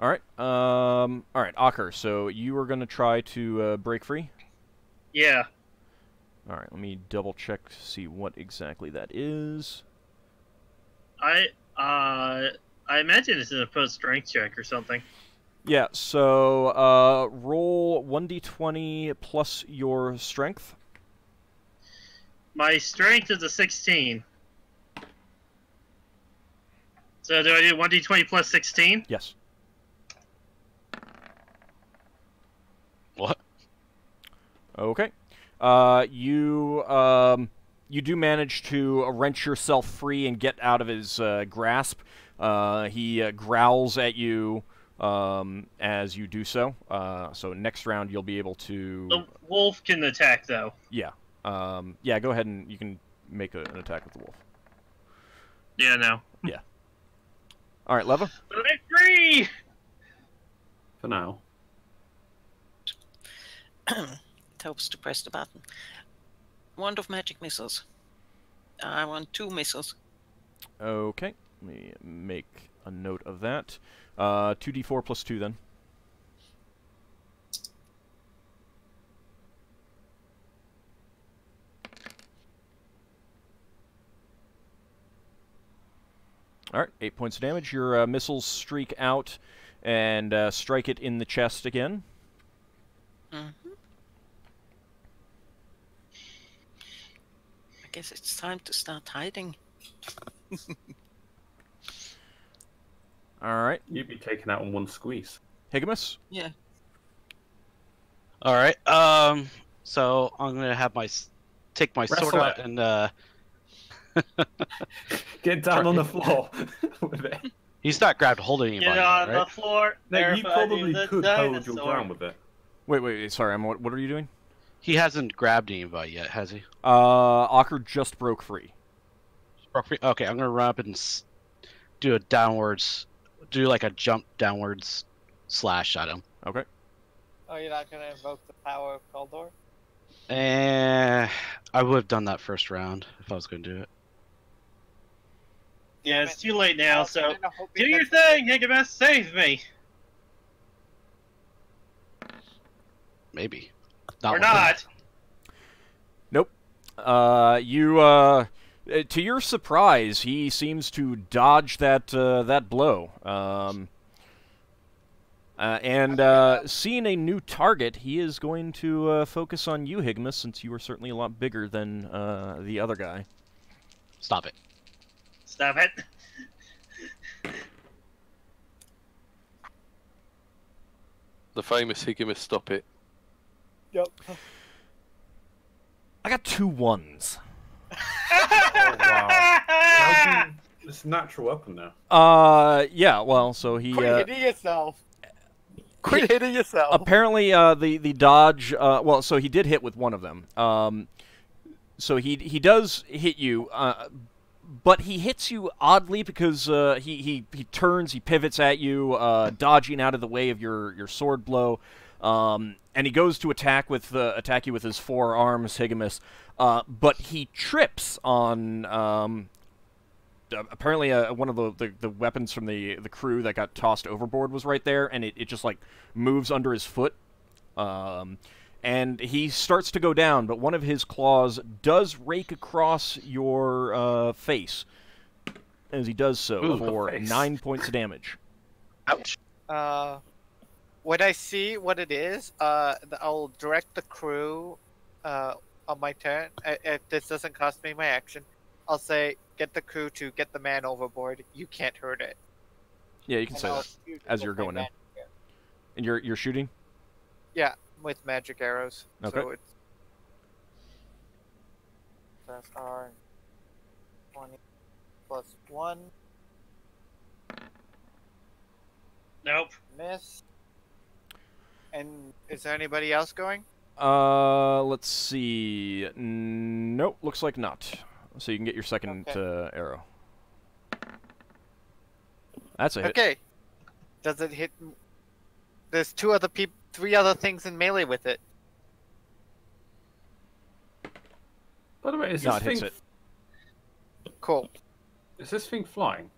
All right. All right, Ockar. So you are going to try to break free. Yeah. All right. Let me double check to see what exactly that is. I imagine it's an opposed strength check or something. Yeah. So roll 1d20 plus your strength. My strength is a 16. So do I do 1d20 plus 16? Yes. What? Okay. You do manage to wrench yourself free and get out of his grasp. He growls at you as you do so. So next round you'll be able to... The wolf can attack, though. Yeah. Yeah, go ahead and you can make an attack with the wolf. Yeah, no. Yeah. All right, Leva. Victory! For now. It helps to press the button. Wand of magic missiles. I want 2 missiles. Okay. Let me make a note of that. 2d4 plus 2 then. Alright, 8 points of damage. Your missiles streak out and strike it in the chest again. Mm-hmm. I guess it's time to start hiding. Alright. You'd be taken out in one squeeze. Higgimus? Yeah. All right. So I'm gonna have take my sword Wrestle out it. and Get down on the floor with it. he's not grabbed holding anybody, Get on right? the floor. No, you Verify probably the could hold your dinosaur. ground with it. Wait, sorry, what are you doing? He hasn't grabbed anybody yet, has he? Ockar just broke free. Okay, I'm gonna run up and do a downwards, do like a jump downwards slash at him. Okay. Oh, you're not gonna invoke the power of Kaldor? I would have done that first round if I was gonna do it. Yeah, it's too late now, I was so kinda hoping do your that- thing, Higgimus. Save me. Maybe. Or with not. Nope. To your surprise, he seems to dodge that blow. Seeing a new target, he is going to focus on you, Higgimus, since you are certainly a lot bigger than the other guy. Stop it. Stop it. The famous Higgimus, stop it. Yep. I got 2 1s. Oh, wow. It's a natural weapon now. Yeah, well, so he... Quit hitting yourself. Quit hitting yourself. Apparently, the dodge... well, so he did hit with one of them. So he does hit you, but he hits you oddly because he turns, he pivots at you, dodging out of the way of your sword blow, and he goes to attack you with his forearms, Higgimus, but he trips on apparently one of the weapons from the crew that got tossed overboard was right there, and it just like moves under his foot. And he starts to go down, but one of his claws does rake across your face as he does so for 9 points of damage. Ouch. When I see what it is, I'll direct the crew on my turn. If this doesn't cost me my action, I'll say, get the crew to get the man overboard. You can't hurt it. Yeah, you can say that as you're going in. And you're shooting? Yeah, with magic arrows. Okay. So it's... That's our 20 plus 1. Nope. Miss. And is there anybody else going? Let's see. Nope, looks like not. So you can get your second arrow. That's a hit. Okay. Does it hit? There's 3 other things in melee with it. By the way, is No, this it hits thing... it. Cool. Is this thing flying?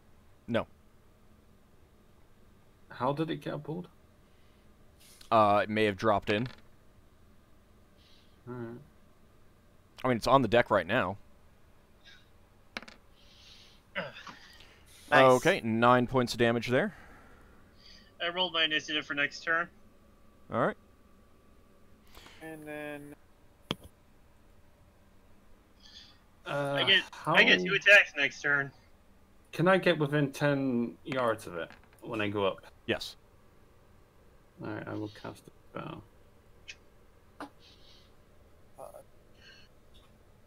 No. How did it get aboard? It may have dropped in. Alright. I mean, it's on the deck right now. Nice. Okay, 9 points of damage there. I rolled my initiative for next turn. All right. And then... I get 2 attacks next turn. Can I get within 10 yards of it when I go up? Yes. Alright, I will cast a spell.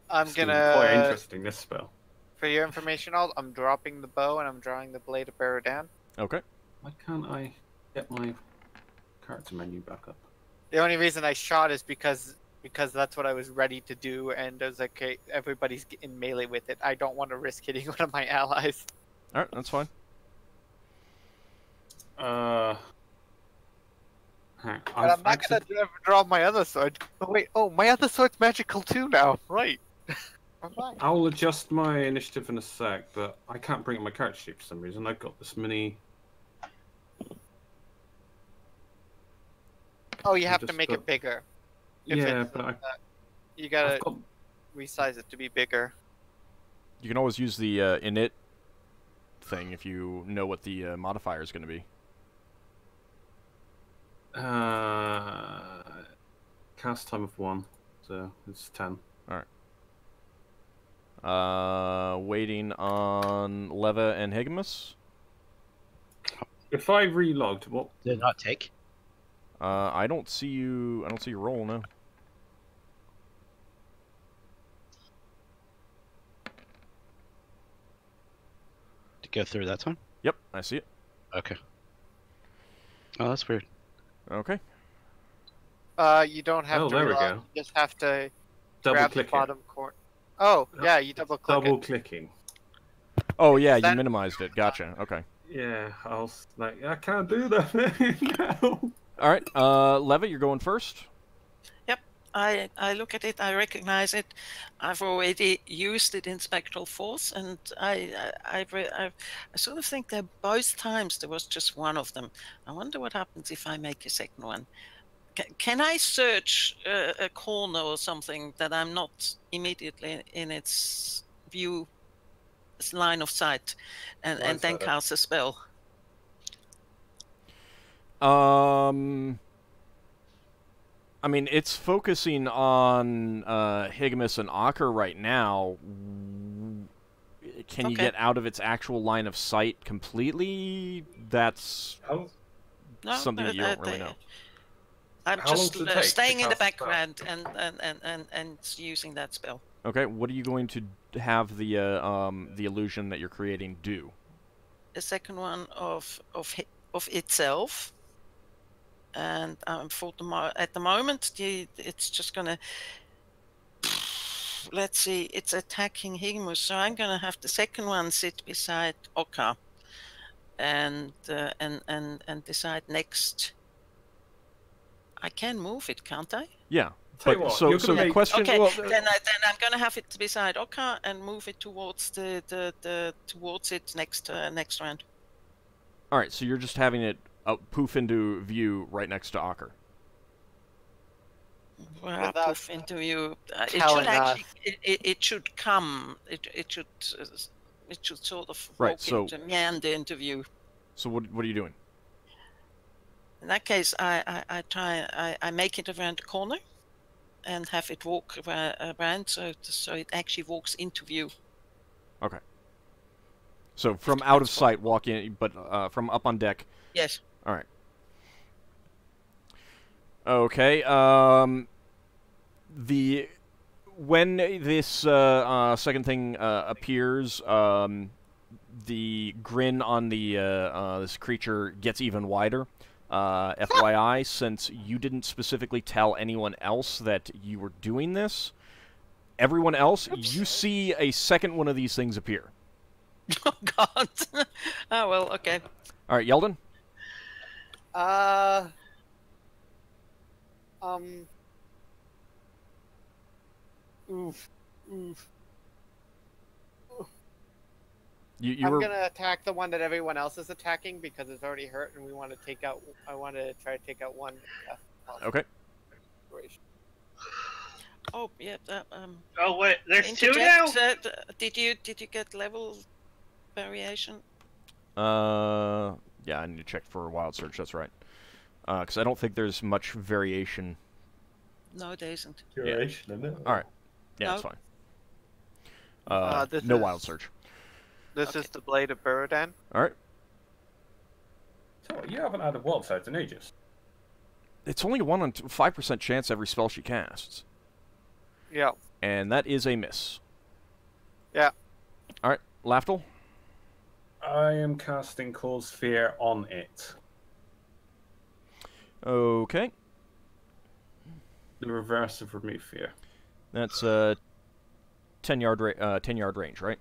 I'm This gonna... is quite interesting, this spell. For your information, I'm dropping the bow and I'm drawing the blade of bear down. Okay. Why can't I get my character menu back up? The only reason I shot is because that's what I was ready to do, and I was like, okay, everybody's in melee with it. I don't want to risk hitting one of my allies. All right, that's fine. But I'm not gonna draw my other sword. Oh wait, my other sword's magical too now. Right. I'll adjust my initiative in a sec, but I can't bring up my character sheet for some reason. I've got this mini... Oh, you have to make it bigger. Yeah, but you gotta resize it to be bigger. You can always use the init thing if you know what the modifier is going to be. Cast time of 1, so it's 10. Alright. Waiting on Leva and Higgimus. If I relogged, what Did it not take? I don't see you roll, no. To go through that one? Yep, I see it. Okay. Oh, that's weird. Okay. You don't have to there we reload, go. You just have to Double grab the click it. bottom corner. Oh, yeah, you double click Double it. clicking. Oh yeah, you That- minimized it. Gotcha. Okay. Yeah, I can't do that now. All right. Leva, you're going first. I look at it, I recognize it. I've already used it in Spectral Force, and I sort of think that both times there was just one of them. I wonder what happens if I make a second one. Can I search a corner or something that I'm not immediately in its view, line of sight, and then cast a spell? I mean, it's focusing on Higgimus and Ockar right now. Can you get out of its actual line of sight completely? That's something that you don't really know. I'm How long just does it take to staying in the cast a spell? background and using that spell. Okay, what are you going to have the illusion that you're creating do? The second one of itself. And at the moment, it's just gonna. Let's see, it's attacking Higgimus, so I'm gonna have the second one sit beside Ockar, and decide next I can move it, can't I? Yeah. Tell you But what, so you're so gonna the make- question. Okay, Well, then I'm gonna have it beside Ockar and move it towards the towards it next round. all right. So you're just having it poof into view right next to Ockar. Well, Without poof into you. It should telling actually. It should come. It should sort of Right, walk so- into meander into view. So what are you doing? In that case, I make it around the corner, and have it walk around so it actually walks into view. Okay. So from out of sight, walk in, but from up on deck. Yes. All right. Okay. When this second thing appears, the grin on the this creature gets even wider. FYI, since you didn't specifically tell anyone else that you were doing this, everyone else, you see a second one of these things appear. Oh God. Oh well. Okay. All right, Yeldan. Oof. You I'm were gonna attack the one that everyone else is attacking because it's already hurt, and we want to take out. I want to try to take out one. okay. Oh yeah. Oh wait, there's two now. Did you get level variation? Yeah, I need to check for a wild search. That's right. Because I don't think there's much variation. No, there isn't. Duration, isn't it? All right. Yeah, No. that's fine. This No is- wild search. This is the blade of Buridan. All right. So what, you haven't had a wild sight in ages. It's only 1 in 5% chance every spell she casts, Yeah. and that is a miss. Yeah. All right, Lafdul. I am casting Cause Fear on it. Okay, The reverse of Remove Fear. that's 10-yard range, right?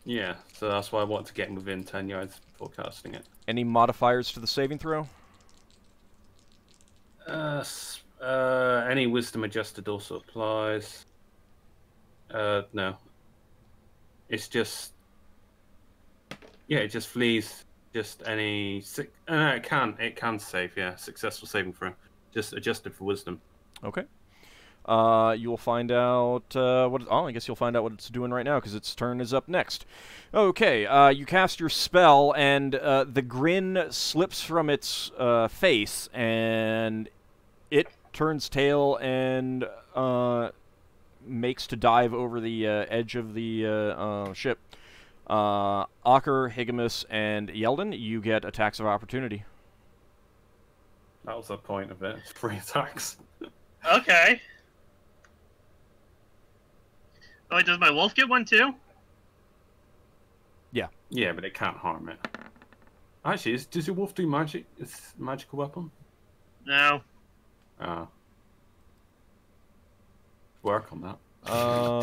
Yeah, so that's why I want to get within 10 yards before casting it. Any modifiers to the saving throw? Any wisdom adjusted also applies. No. It's just... Yeah, it just flees. Just any... no, it can save, yeah. Successful saving throw. Just adjusted for wisdom. Okay. You'll find out what. Oh, I guess you'll find out what it's doing right now because its turn is up next. Okay. You cast your spell, and the grin slips from its face, and it turns tail and makes to dive over the edge of the ship. Ockar, Higgimus, and Yeldan, you get attacks of opportunity. That was the point of it. It's 3 attacks. Okay. Oh, does my wolf get one too? Yeah, but it can't harm it. Actually, does your wolf do magic? It's a magical weapon? No. Work on that.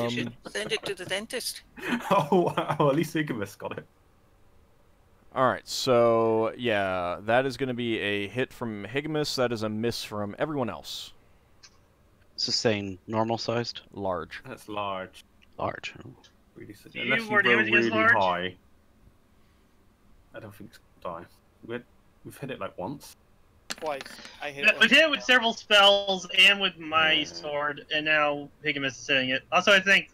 You should send it to the dentist. Oh, wow. At least Higgimus got it. All right, so yeah, that is going to be a hit from Higgimus. That is a miss from everyone else. Sustain normal sized? Large. That's large. Large. Really Do you unless you more roll damage against really large? high. I don't think it's gonna die. We've hit it like once. Twice. I hit Yeah, it. I've hit it with several spells and with my sword, and now Higgimus is hitting it. Also, I think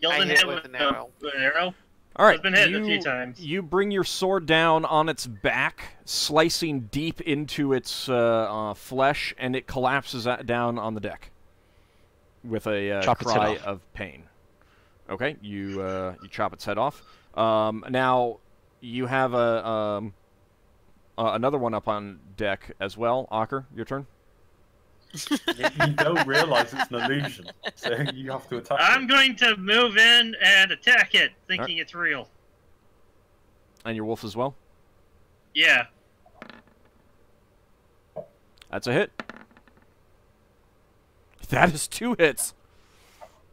Yeldan hit hit with with an arrow. With an arrow. All right, It's been hit a few times. You bring your sword down on its back, slicing deep into its flesh, and it collapses down on the deck with a Chop its head cry off. of pain. Okay, you chop its head off. Now you have another one up on deck as well. Ockar, your turn. You don't realize it's an illusion, so you have to attack I'm it. going to move in and attack it, thinking it's real. And your wolf as well. Yeah. That's a hit. That is 2 hits.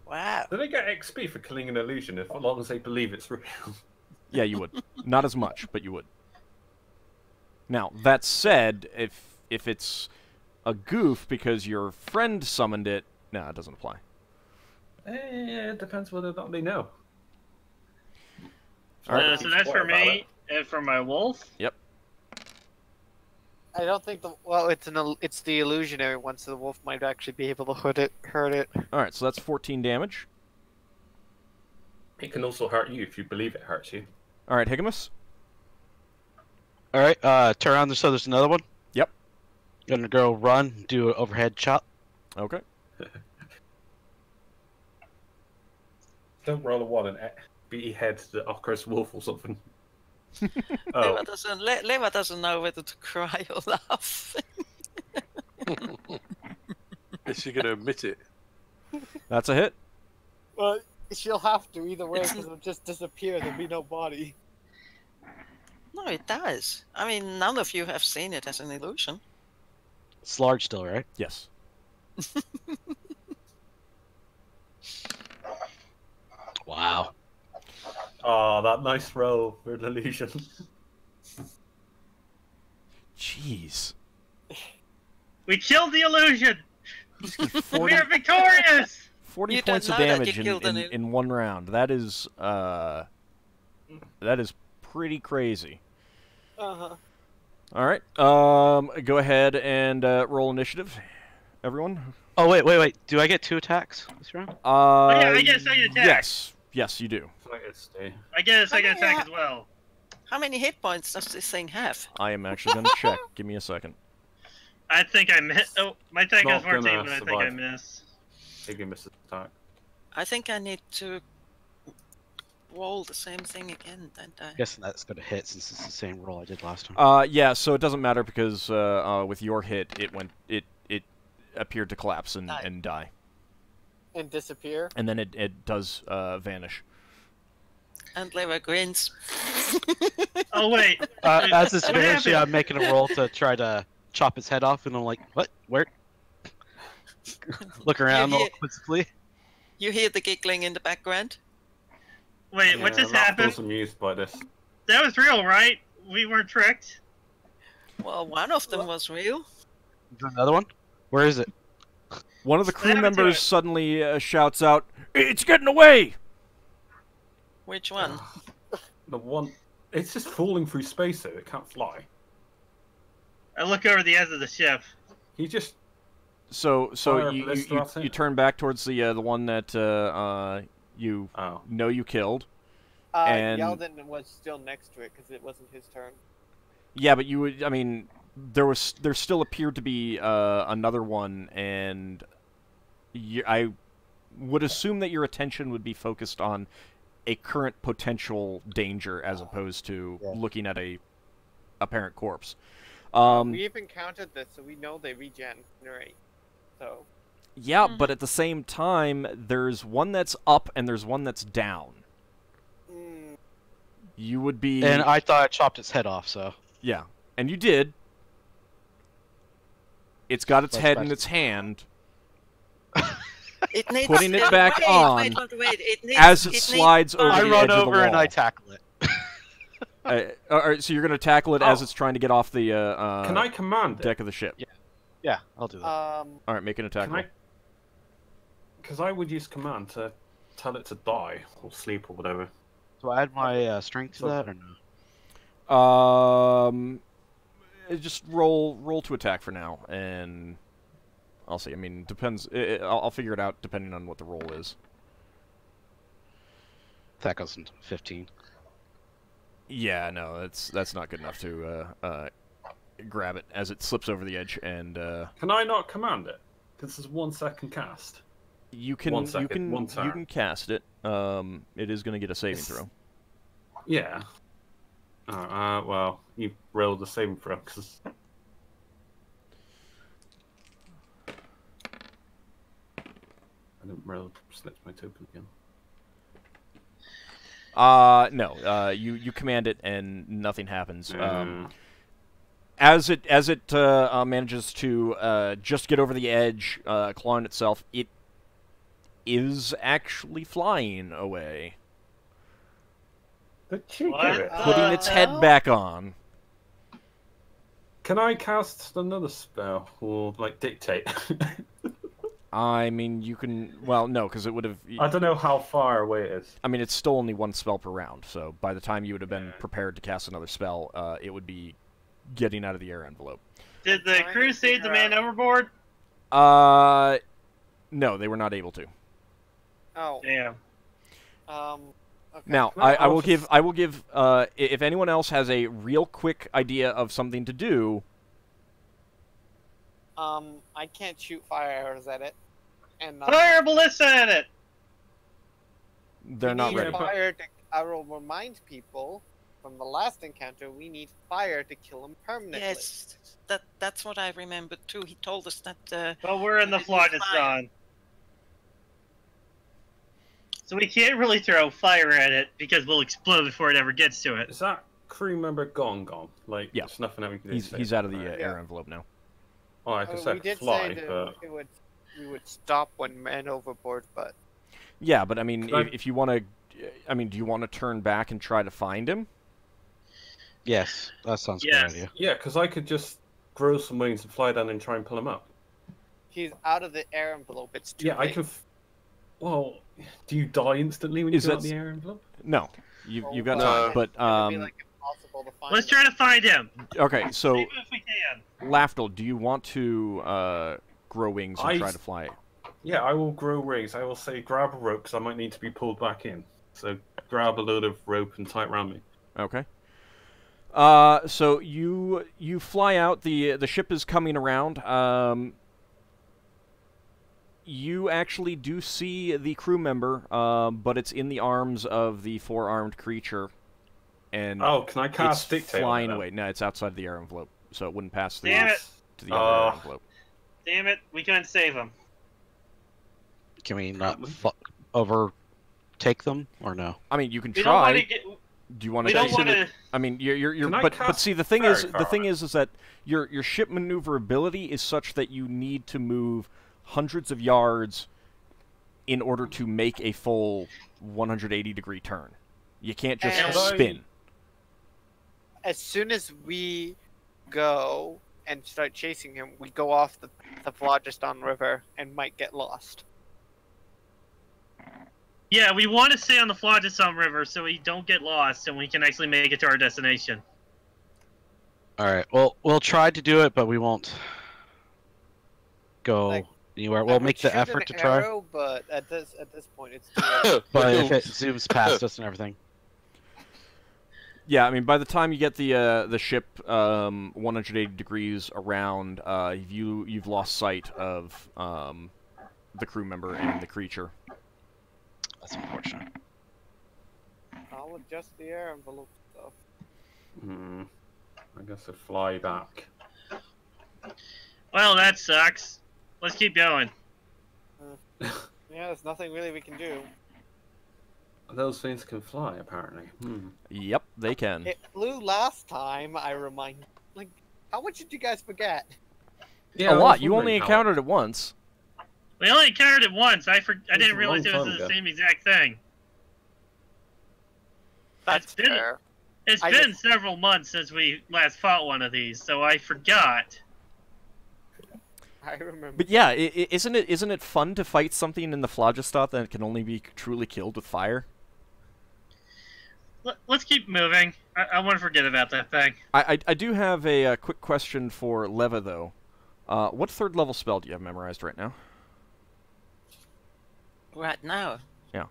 Wow. Do they get XP for killing an illusion as long as they believe it's real? Yeah, you would. Not as much, but you would. Now, that said, if it's a goof because your friend summoned it. No, it doesn't apply. It depends whether or not they know. So that's for me and for my wolf. Yep. I don't think it's the illusionary one, so the wolf might actually be able to hurt it. All right, so that's 14 damage. It can also hurt you if you believe it hurts you. All right, Higgimus. All right, turn around. So there's another one. Yep. Gonna go run, do an overhead chop. Okay. Don't roll a 1 and behead the Ockar's wolf or something. Oh. Leva doesn't know whether to cry or laugh. Is she going to admit it? That's a hit. Well, she'll have to either way because it'll just disappear. There'll be no body. No, it does. I mean, none of you have seen it as an illusion. It's large still, right? Yes. Wow. Oh, that nice roll for an illusion. Jeez. We killed the illusion. 40, We are victorious. 40 You points of don't know that damage you killed in one round. That is pretty crazy. Uh-huh. All right. Go ahead and roll initiative, everyone. Oh wait. Do I get 2 attacks this round? Yeah, I get a second attack. Yes, you do. I get a second yeah. attack as well. How many hit points does this thing have? I am actually going to check. Give me a second. I think I missed. Oh, my attack Not is 14, gonna but I think survive. I missed. Higgimus attack. I think I need to roll the same thing again, don't I? I'm guessing that's gonna hit since it's the same roll I did last time. Yeah. So it doesn't matter because with your hit, it appeared to collapse and die, And disappear. and then it does vanish. And Leva grins. Oh wait. As it's What finishing, happened? I'm making a roll to try to chop his head off, and I'm like, what? Where? Look around all quizzically. You hear the giggling in the background? Wait, what just happened? I'm amused by this. That was real, right? We weren't tricked. Well, one of them was real. Is there another one? Where is it? One of the crew happened to members it? suddenly shouts out, "It's getting away!" Which one? The one, it's just falling through space, though. It can't fly. I look over the edge of the ship. He just So Fire you blister at it. turn back towards the one that you know you killed. And- Yeldan was still next to it because it wasn't his turn. Yeah, but you would. I mean, there still appeared to be another one, and I would assume that your attention would be focused on a current potential danger as opposed to looking at a apparent corpse. We've encountered this, so we know they regenerate. So. Yeah, but at the same time, there's one that's up and there's one that's down. You would be. And I thought I chopped its head off, so. Yeah, and you did. It's got its That's head in best. its hand. It needs Putting it back on wait, it needs, as it needs slides over I the run edge of the over and wall. I tackle it. All right, so you're going to tackle it as it's trying to get off the can I command it? deck of the ship. Yeah, I'll do that. All right, make an attack Can roll. I? Because I would use command to tell it to die or sleep or whatever. Do I add my strength to that or no? Just roll to attack for now, and I'll see. I mean, depends. I'll figure it out depending on what the roll is. That goes into 15. Yeah, no, that's not good enough to grab it as it slips over the edge, and Can I not command it? Because it's 1 second cast. you can 1 second, 1 turn. you can cast it. It is going to get a saving throw. Yeah. Well, you rolled the saving throw because. I didn't roll. Select my token again. No. You command it and nothing happens. As it manages to just get over the edge, clawing itself, it is actually flying away, The cheek What? of it. putting its head back on. Can I cast another spell or like dictate? I mean, you can. Well, no, because it would have. I don't know how far away it is. I mean, it's still only one spell per round, so by the time you would have been prepared to cast another spell, it would be getting out of the air envelope. Did the crew save the man overboard? No, they were not able to. Oh. Damn. Okay. Now, I will give. If anyone else has a real quick idea of something to do. I can't shoot fire arrows at it. And Fire ballista at it! They're not ready. Fire to, I will remind people from the last encounter, we need fire to kill him permanently. Yes, that's what I remembered too. He told us that. But we're in the Phlogiston. So we can't really throw fire at it because we'll explode before it ever gets to it. Is that crew member gone? Like, yeah. There's nothing that we can do. He's out of the air envelope now. Oh, I could say we did fly, say but we would stop when man overboard, but yeah, but I mean, if you want to, I mean, do you want to turn back and try to find him? Yes, that sounds good idea. Yeah, because I could just grow some wings and fly down and try and pull him up. he's out of the air envelope. It's too Yeah, I late. can. Well, do you die instantly when you go out the air envelope? No, you've got No. time, but It'd be like impossible to find Let's him. try to find him. okay, so Save him if we can. Lafdul, do you want to grow wings and try to fly? Yeah, I will grow wings. I will say grab a rope because I might need to be pulled back in. So grab a load of rope and tie it around me. Okay. So you fly out. The ship is coming around. You actually do see the crew member, but it's in the arms of the four-armed creature, and oh, can I cast it's dictate? flying away. No, it's outside the air envelope, so it wouldn't pass Damn it. to the other envelope. Damn it, we couldn't save him. Can we not overtake them or no? I mean, you can We don't want try. to get. Do you want We to? don't want to. I mean, you're Can I but cast see the thing is fairy is that your ship maneuverability is such that you need to move hundreds of yards in order to make a full 180-degree turn. You can't just And- spin. As soon as we go and start chasing him, we go off the Phlogiston River and might get lost. Yeah, we want to stay on the Phlogiston River so we don't get lost and we can actually make it to our destination. All right. Well, we'll try to do it, but we won't go Like, anywhere. I We'll would make the shoot effort an to try. arrow, but at this point, it's too late. But if it zooms past us and everything. Yeah, I mean, by the time you get the ship 180 degrees around, you've lost sight of the crew member and the creature. That's unfortunate. I'll adjust the air envelope stuff. I guess I fly back. Well, that sucks. Let's keep going. Yeah, there's nothing really we can do. Those things can fly, apparently. Yep, they can. It flew last time, I remind. Like, how much did you guys forget? Yeah, A lot. You only encountered it once. We only encountered it once. I was didn't a realize it long was time the ago. same exact thing. That's been- fair. It's I been just- several months since we last fought one of these, so I forgot. I remember. But yeah, isn't it fun to fight something in the Phlogiston that can only be truly killed with fire? Let's keep moving. I want to forget about that thing. I do have a quick question for Leva, though. What third level spell do you have memorized right now? Right now. Yeah.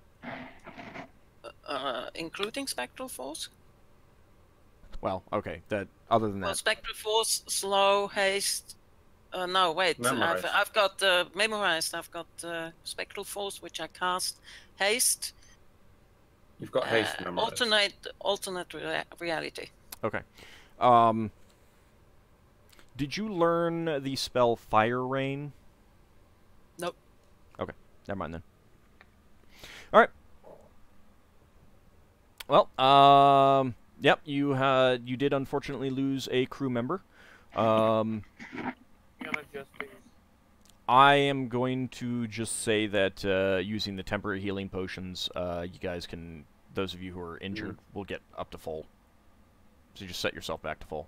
Including Spectral Force? Well, okay. Other than Well, that, Spectral Force, Slow, Haste. No, wait. Memorized. I've got memorized. I've got Spectral Force, which I cast. Haste. You've got haste memorized. Alternate reality. okay. Did you learn the spell Fire Rain? Nope. Okay, never mind then. All right. Well, yep. You did unfortunately lose a crew member. I am going to just say that using the temporary healing potions, you guys can, those of you who are injured, will get up to full. So you just set yourself back to full.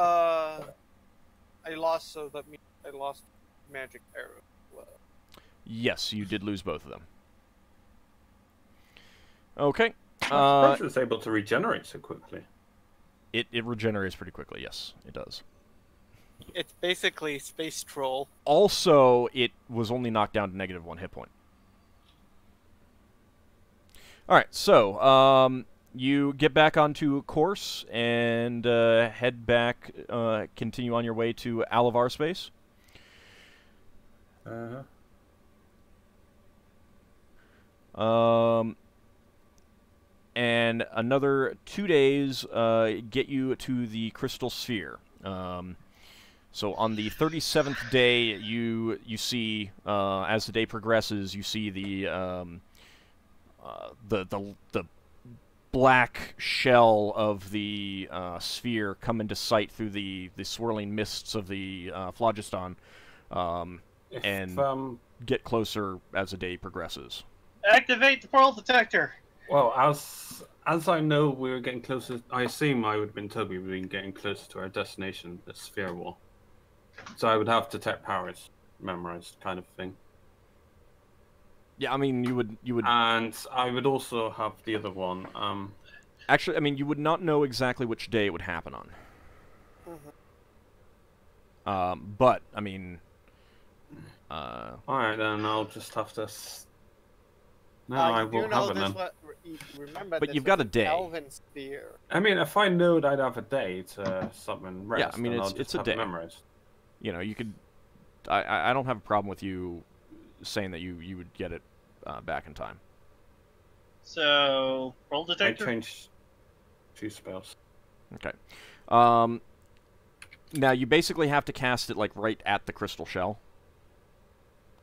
I lost, so that means I lost magic arrow. Yes, you did lose both of them. Okay. I'm surprised it's able to regenerate so quickly. It regenerates pretty quickly, yes, it does. It's basically Space Troll. Also, it was only knocked down to -1 hit point. Alright, so, you get back onto course and head back, continue on your way to Alavar space. And another 2 days get you to the Crystal Sphere. So on the 37th day, you see, as the day progresses, you see the black shell of the sphere come into sight through the swirling mists of the phlogiston, and get closer as the day progresses. Activate the portal detector. Well, as I know we were getting closer, I assume I would have been told we were getting closer to our destination, the sphere wall. So I would have detect powers memorized, kind of thing. Yeah, I mean, you would... And I would also have the other one. Actually, I mean, you would not know exactly which day it would happen on. But, I mean... Alright, then I'll just have to... No, I won't have it then. Remember, but you've got a day. Elven sphere. I mean, if I know that I'd have a day to summon rest, yeah, I mean, it's a day. Memorized. You know, you could... I don't have a problem with you saying that you would get it back in time. So, roll detector? I changed 2 spells. Okay. Now, you basically have to cast it, like, right at the crystal shell.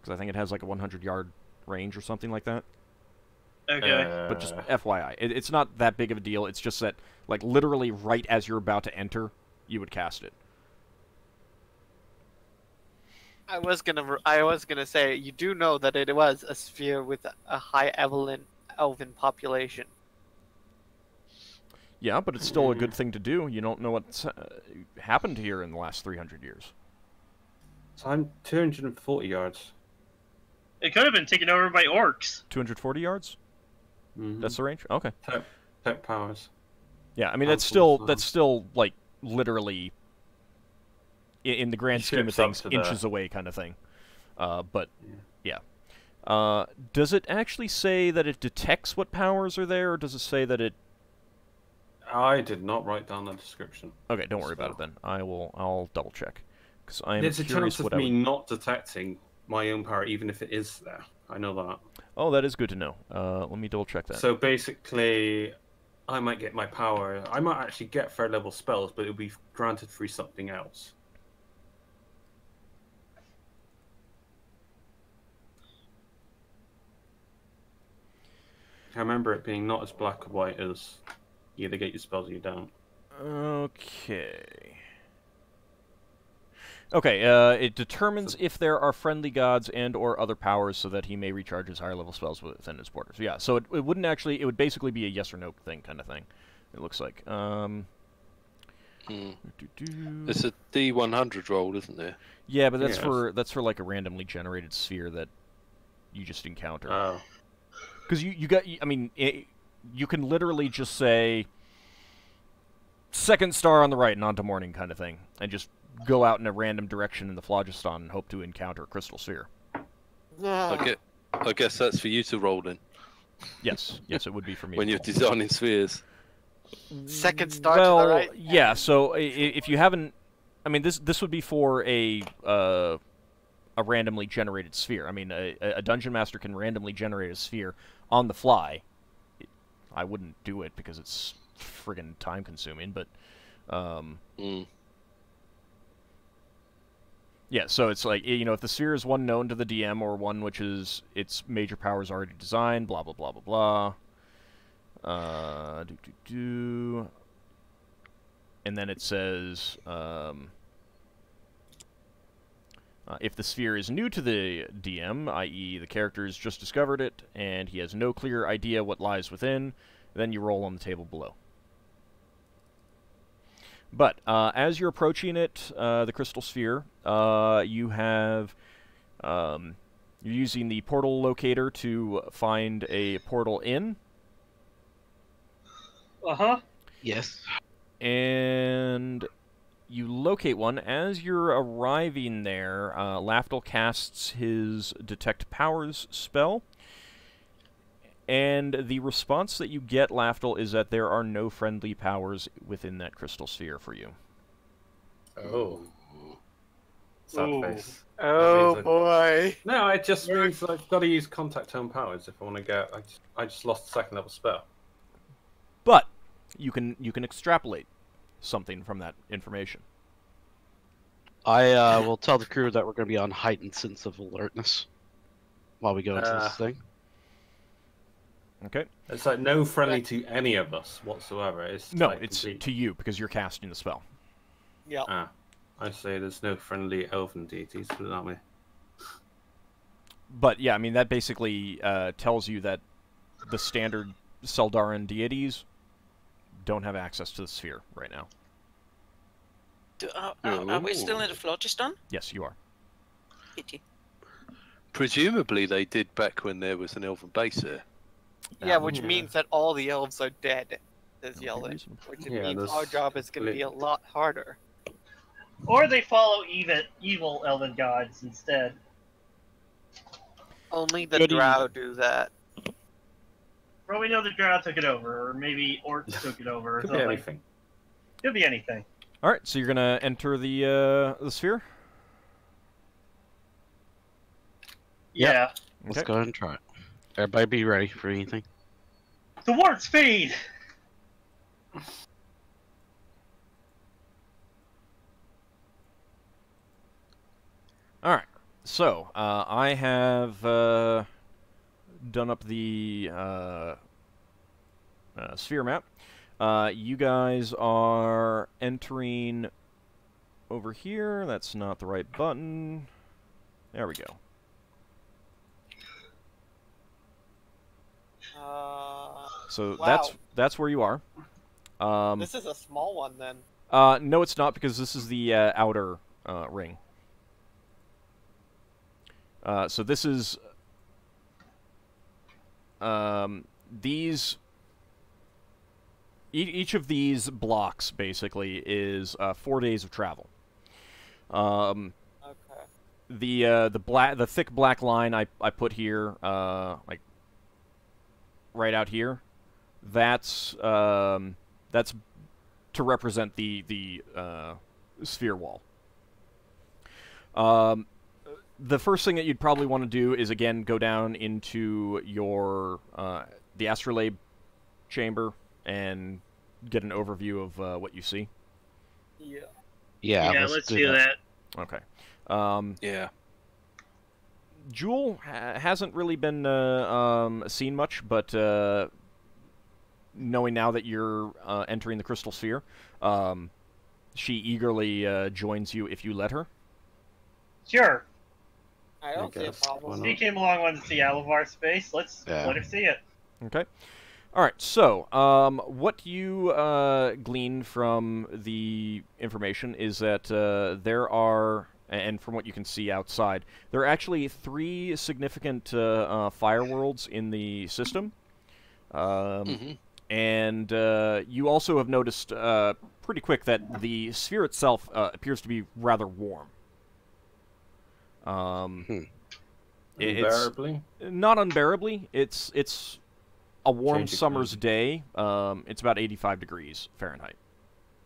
Because I think it has, like, a 100-yard range or something like that. Okay. But just FYI, it's not that big of a deal. It's just that, like, literally right as you're about to enter, you would cast it. I was gonna say, you do know that it was a sphere with a high elven population. Yeah, but it's still a good thing to do. You don't know what's happened here in the last 300 years. So I'm 240 yards. It could have been taken over by orcs. 240 yards? Mm-hmm. That's the range? Okay. Tech powers. Yeah, I mean, that's still, like, literally... in the grand scheme of things, inches away kind of thing. But, yeah. Does it actually say that it detects what powers are there, or does it say that it... I did not write down the description. Okay, don't worry about it then. I'll double check. Because I am There's a curious chance of me not detecting my own power, even if it is there. I know that. Oh, that is good to know. Let me double check that. So basically, I might get my power. I might actually get third level spells, but it'll be granted through something else. I remember it being not as black and white as you either get your spells or you don't. Okay. Okay, it determines if there are friendly gods and or other powers so that he may recharge his higher level spells within his borders. Yeah, so it wouldn't actually... It would basically be a yes or no thing kind of thing, it looks like. It's a D100 roll, isn't there? Yeah, but that's for like a randomly generated sphere that you just encounter. Oh. Because I mean, you can literally just say, second star on the right and on to morning kind of thing, and just go out in a random direction in the phlogiston and hope to encounter a crystal sphere. I guess that's for you to roll then. Yes, it would be for me. When you're designing spheres. Second star to the right? Yeah, so if you haven't... I mean, this would be for a randomly generated sphere. I mean, a dungeon master can randomly generate a sphere on the fly. I wouldn't do it because it's friggin' time-consuming, but... Yeah, so it's like, you know, if the sphere is one known to the DM or one which is its major powers already designed, blah, blah, blah, blah, blah. And then it says... if the sphere is new to the DM, i.e. the character has just discovered it, and he has no clear idea what lies within, then you roll on the table below. But as you're approaching it, the crystal sphere, you have you're using the portal locator to find a portal in. Yes. And you locate one. As you're arriving there, Lafdul casts his Detect Powers spell. And the response that you get, Lafdul, is that there are no friendly powers within that crystal sphere for you. Oh. Sad Ooh. face. Oh That means boy. No, it just means I've got to use contact tone powers if I want to get. I just lost a second level spell. But you can extrapolate something from that information. I will tell the crew that we're going to be on heightened sense of alertness while we go into this thing. Okay. It's like no friendly to any of us whatsoever. It's No, like it's complete... to you because you're casting the spell. Yeah. Ah, I say there's no friendly elven deities, put it that way. But yeah, I mean that basically tells you that the standard Seldaran deities don't have access to the sphere right now. Are we still in the Phlogiston? Yes, you are. Pity. Presumably they did back when there was an elven base there. Yeah, which means that all the elves are dead, says Yeldan. Which means that's our job is going to be a lot harder. Or they follow evil elven gods instead. Only the drow do that. Well, we know the drow took it over, or maybe orcs took it over, or Could be something. anything. Could be anything. All right, so you're gonna enter the sphere. Yeah. Let's go ahead and try it. Everybody be ready for anything. The warp speed! All right, so I have done up the sphere map. You guys are entering over here. That's not the right button. There we go. So Wow. that's where you are. This is a small one then. No, it's not, because this is the outer ring. So this is these. Each of these blocks basically is 4 days of travel. Okay. The thick black line I put here, like right out here, that's to represent the sphere wall. The first thing that you'd probably want to do is again go down into your the astrolabe chamber and get an overview of what you see. Yeah. Yeah, Let's do that. Okay. Yeah. Jewel hasn't really been seen much, but knowing now that you're entering the crystal sphere, she eagerly joins you if you let her. Sure. I don't see a problem. She came along on the Alavar space. Let's let her see it. Okay. All right. So, what you glean from the information is that there are, and from what you can see outside, there are actually 3 significant fire worlds in the system. And you also have noticed pretty quick that the sphere itself appears to be rather warm. Unbearably? It's not unbearably. It's a warm Changing summer's climate. day. It's about 85 degrees Fahrenheit.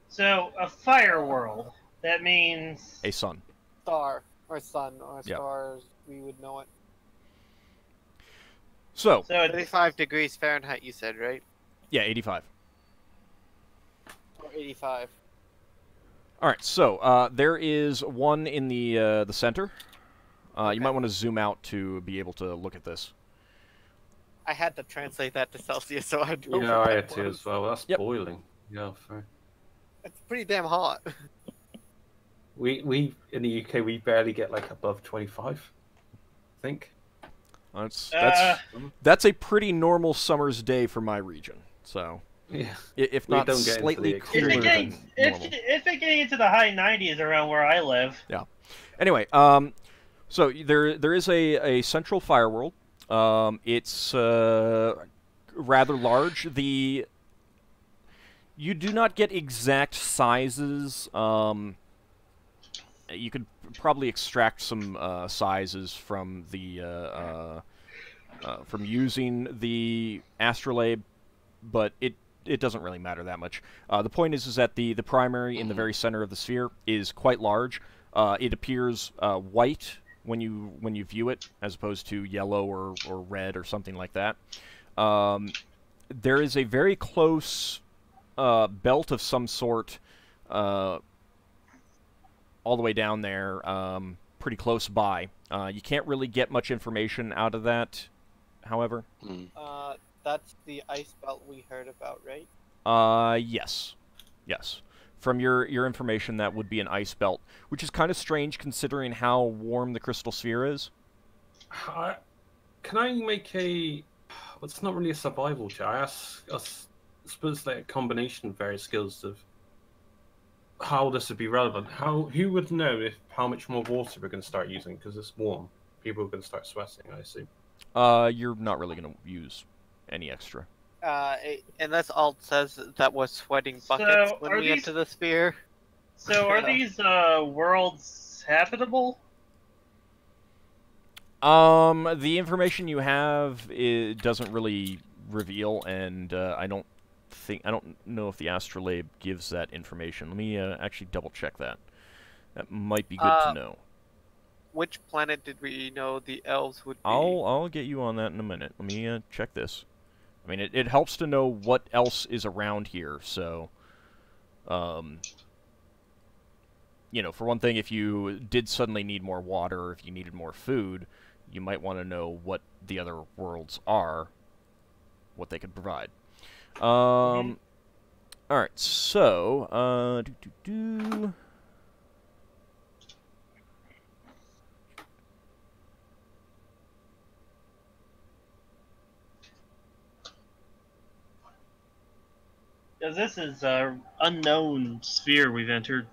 So, a fire world. That means... A sun. Star or sun or Yeah. stars, we would know it. So, 35 degrees Fahrenheit, you said, right? yeah, 85. Or 85. All right, so there is one in the center. You might want to zoom out to be able to look at this. I had to translate that to Celsius, so I know. Yeah, what I that had to was. as well. That's Yep. boiling. Yeah, fair. It's pretty damn hot. We in the UK we barely get like above 25. I think. That's a pretty normal summer's day for my region. So Yeah. If We not don't get into slightly the cooler extreme. than normal. It's been getting into the high 90s around where I live. Yeah. Anyway, so there is a central fire world. It's rather large. You do not get exact sizes. You could probably extract some sizes from the from using the astrolabe, but it doesn't really matter that much. The point is that the primary in the very center of the sphere is quite large. It appears white when you view it, as opposed to yellow or red or something like that. There is a very close belt of some sort all the way down there, pretty close by. You can't really get much information out of that, however. That's the ice belt we heard about, right? Yes. Yes. From your information, that would be an ice belt, which is kind of strange considering how warm the crystal sphere is. Can I make a... Well, it's not really a survival check. I suppose like a combination of various skills of how this would be relevant. Who would know how much more water we're going to start using because it's warm? People are going to start sweating, I assume. You're not really going to use any extra. Unless Alt says that was sweating buckets when we enter the sphere. So are these worlds habitable? The information you have doesn't really reveal, and I don't know if the astrolabe gives that information. Let me actually double check that. That might be good to know. Which planet did we know the elves would be? I'll get you on that in a minute. Let me check this. I mean, it helps to know what else is around here, so... you know, for one thing, if you did suddenly need more water, or if you needed more food, you might want to know what the other worlds are, what they could provide. Alright, so, Because this is an unknown sphere we've entered.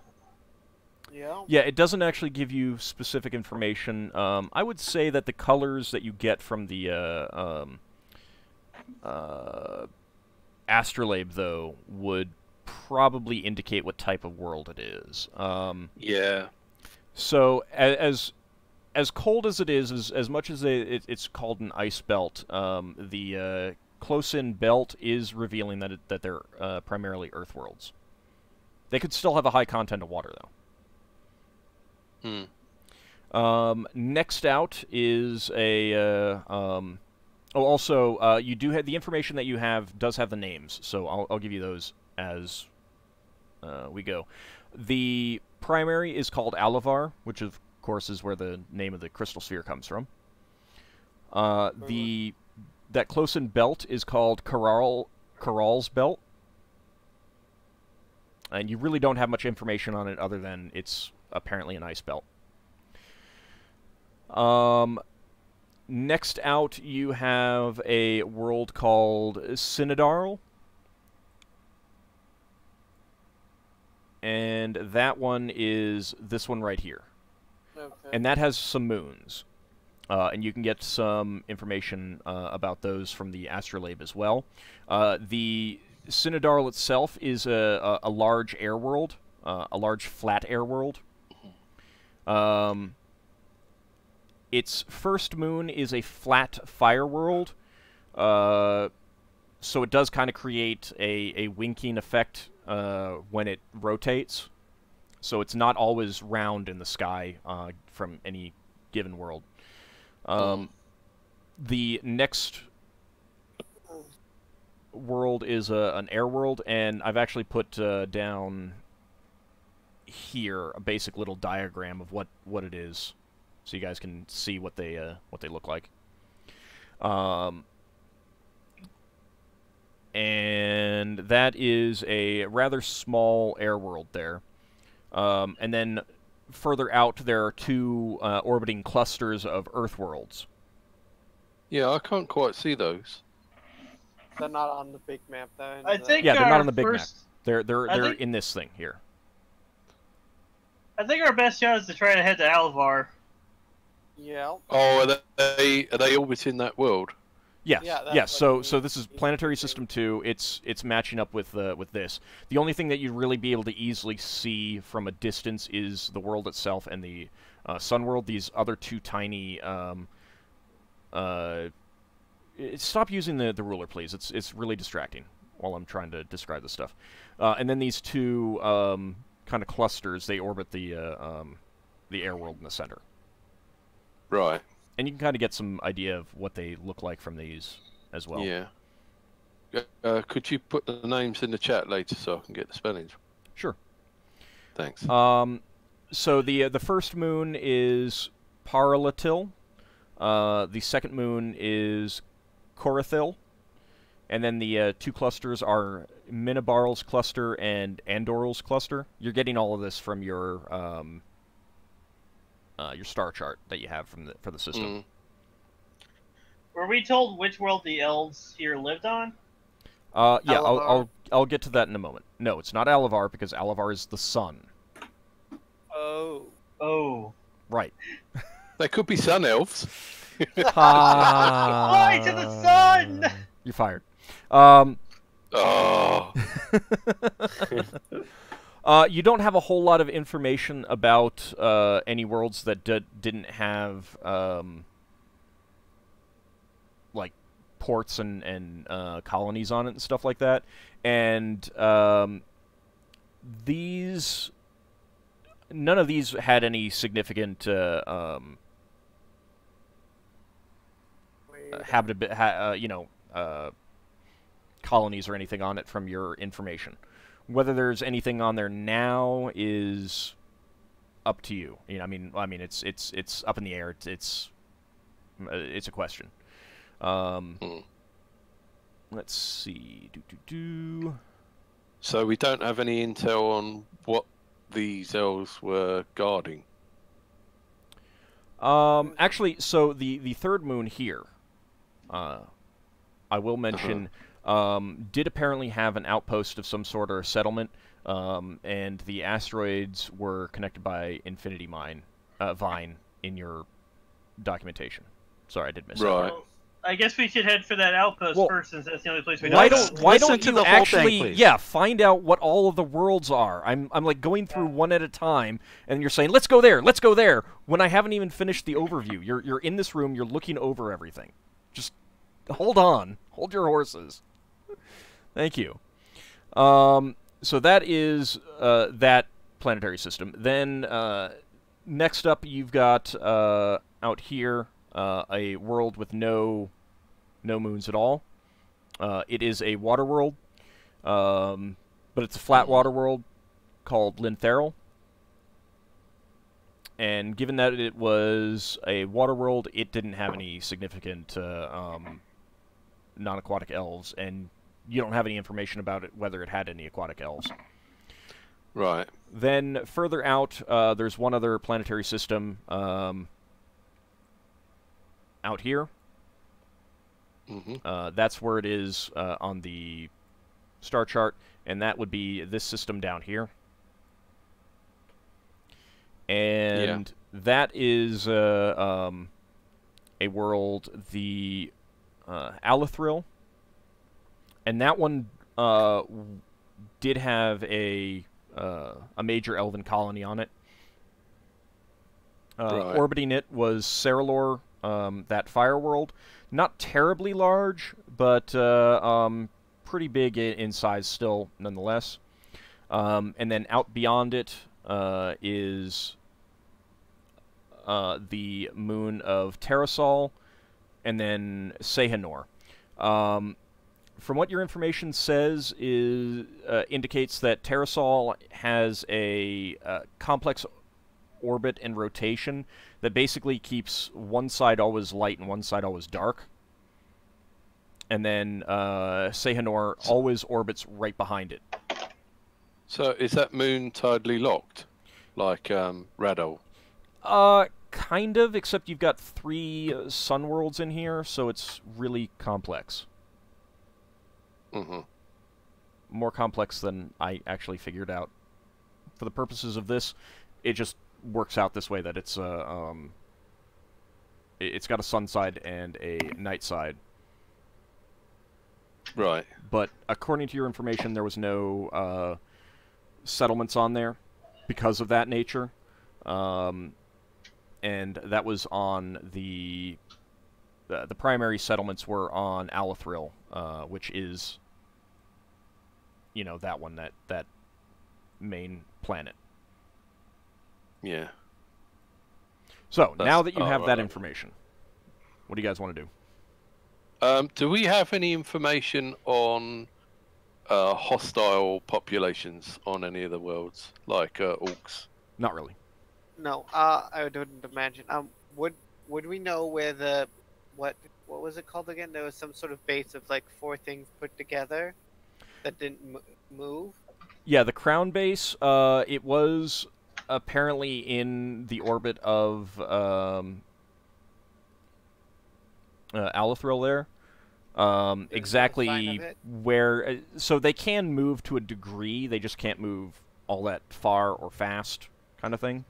Yeah. Yeah, it doesn't actually give you specific information. I would say that the colors that you get from the astrolabe, though, would probably indicate what type of world it is. Yeah. So, as cold as it is, as much as it's called an ice belt, the close-in belt is revealing that they're primarily Earth worlds. They could still have a high content of water, though. Next out is a... also, you do have... The information that you have does have the names, so I'll give you those as we go. The primary is called Alavar, which of course is where the name of the crystal sphere comes from. That close-in belt is called Corral's Belt. And you really don't have much information on it other than it's apparently an ice belt. Next out, you have a world called Sinadarl. And that one is this one right here. Okay. And that has some moons. And you can get some information about those from the astrolabe as well. The Sinadarl itself is a large air world, a large flat air world. Its first moon is a flat fire world, so it does kind of create a winking effect when it rotates. So it's not always round in the sky from any given world. The next world is an air world, and I've actually put down here a basic little diagram of what it is, so you guys can see what they look like. And that is a rather small air world there. And then further out, there are two orbiting clusters of Earth worlds. Yeah, I can't quite see those. They're not on the big map, though. I think Yeah, they're our not on the big map. first... They're think- in this thing here. I think our best shot is to try to head to Alvar. Yeah. Oh, are they orbiting that world? Yes, Yeah, that's yes. what So we- this is Planetary System 2. It's matching up with this. The only thing that you'd really be able to easily see from a distance is the world itself and the sun world. These other two tiny. Stop using the ruler, please. It's really distracting while I'm trying to describe this stuff. And then these two kind of clusters. They orbit the air world in the center. Right. And you can kind of get some idea of what they look like from these as well. Yeah. Could you put the names in the chat later so I can get the spellings? Sure. Thanks. So the first moon is Paralatil. The second moon is Korathil. And then the two clusters are Minabarl's cluster and Andoral's cluster. You're getting all of this from your star chart that you have for the system. Were we told which world the elves here lived on? Yeah, Alavar. I'll get to that in a moment. No, it's not Alavar because Alavar is the sun. Oh. Oh. Right. They could be sun elves. Fly to the sun! You're fired. Oh. You don't have a whole lot of information about any worlds that didn't have like ports and colonies on it and stuff like that. And none of these had any significant colonies or anything on it from your information. Whether there's anything on there now is up to you. You know, I mean, it's up in the air. It's a question. Let's see. So we don't have any intel on what these elves were guarding. Actually, so the third moon here, I will mention. Did apparently have an outpost of some sort or a settlement, and the asteroids were connected by Infinity Vine in your documentation. Sorry, I did miss that. Right. Well, I guess we should head for that outpost Well, first, since that's the only place we know. Why about. don't to you the whole thing, actually please. find out what all of the worlds are? I'm like going through one at a time, and you're saying let's go there, when I haven't even finished the overview. You're in this room, you're looking over everything. Just hold on, hold your horses. Thank you. So that is that planetary system. Then next up, you've got out here a world with no moons at all. It is a water world, but it's a flat water world called Lintheral. And given that it was a water world, it didn't have any significant non-aquatic elves, and you don't have any information about it, whether it had any aquatic elves. Right. Then further out, there's one other planetary system out here. Mm-hmm. That's where it is on the star chart, and that would be this system down here. And that is a world, the Alathril. And that one did have a major elven colony on it. Right. Orbiting it was Ceralor, that fire world. Not terribly large, but pretty big in size still, nonetheless. And then out beyond it is the moon of Terrasol, and then Sehanor. From what your information says, indicates that Terrasol has a complex orbit and rotation that basically keeps one side always light and one side always dark. And then Sehanor always orbits right behind it. So is that moon tidally locked, like Radol? Kind of, except you've got 3 sun worlds in here, so it's really complex. Mm-hmm. More complex than I actually figured out. For the purposes of this, it just works out this way that it's it's got a sun side and a night side. Right. But according to your information, there was no settlements on there because of that nature. And that was on the primary settlements were on Alathril, which is, you know, that one, that main planet. Yeah. So, That's now that you have that right. information, what do you guys want to do? Do we have any information on hostile populations on any of the worlds, like orcs? Not really. No, I wouldn't imagine. Would we know where the what was it called again? There was some sort of base of like 4 things put together that didn't move. Yeah, the crown base. It was apparently in the orbit of Alathril there. Exactly where... so they can move to a degree, they just can't move all that far or fast, kind of thing.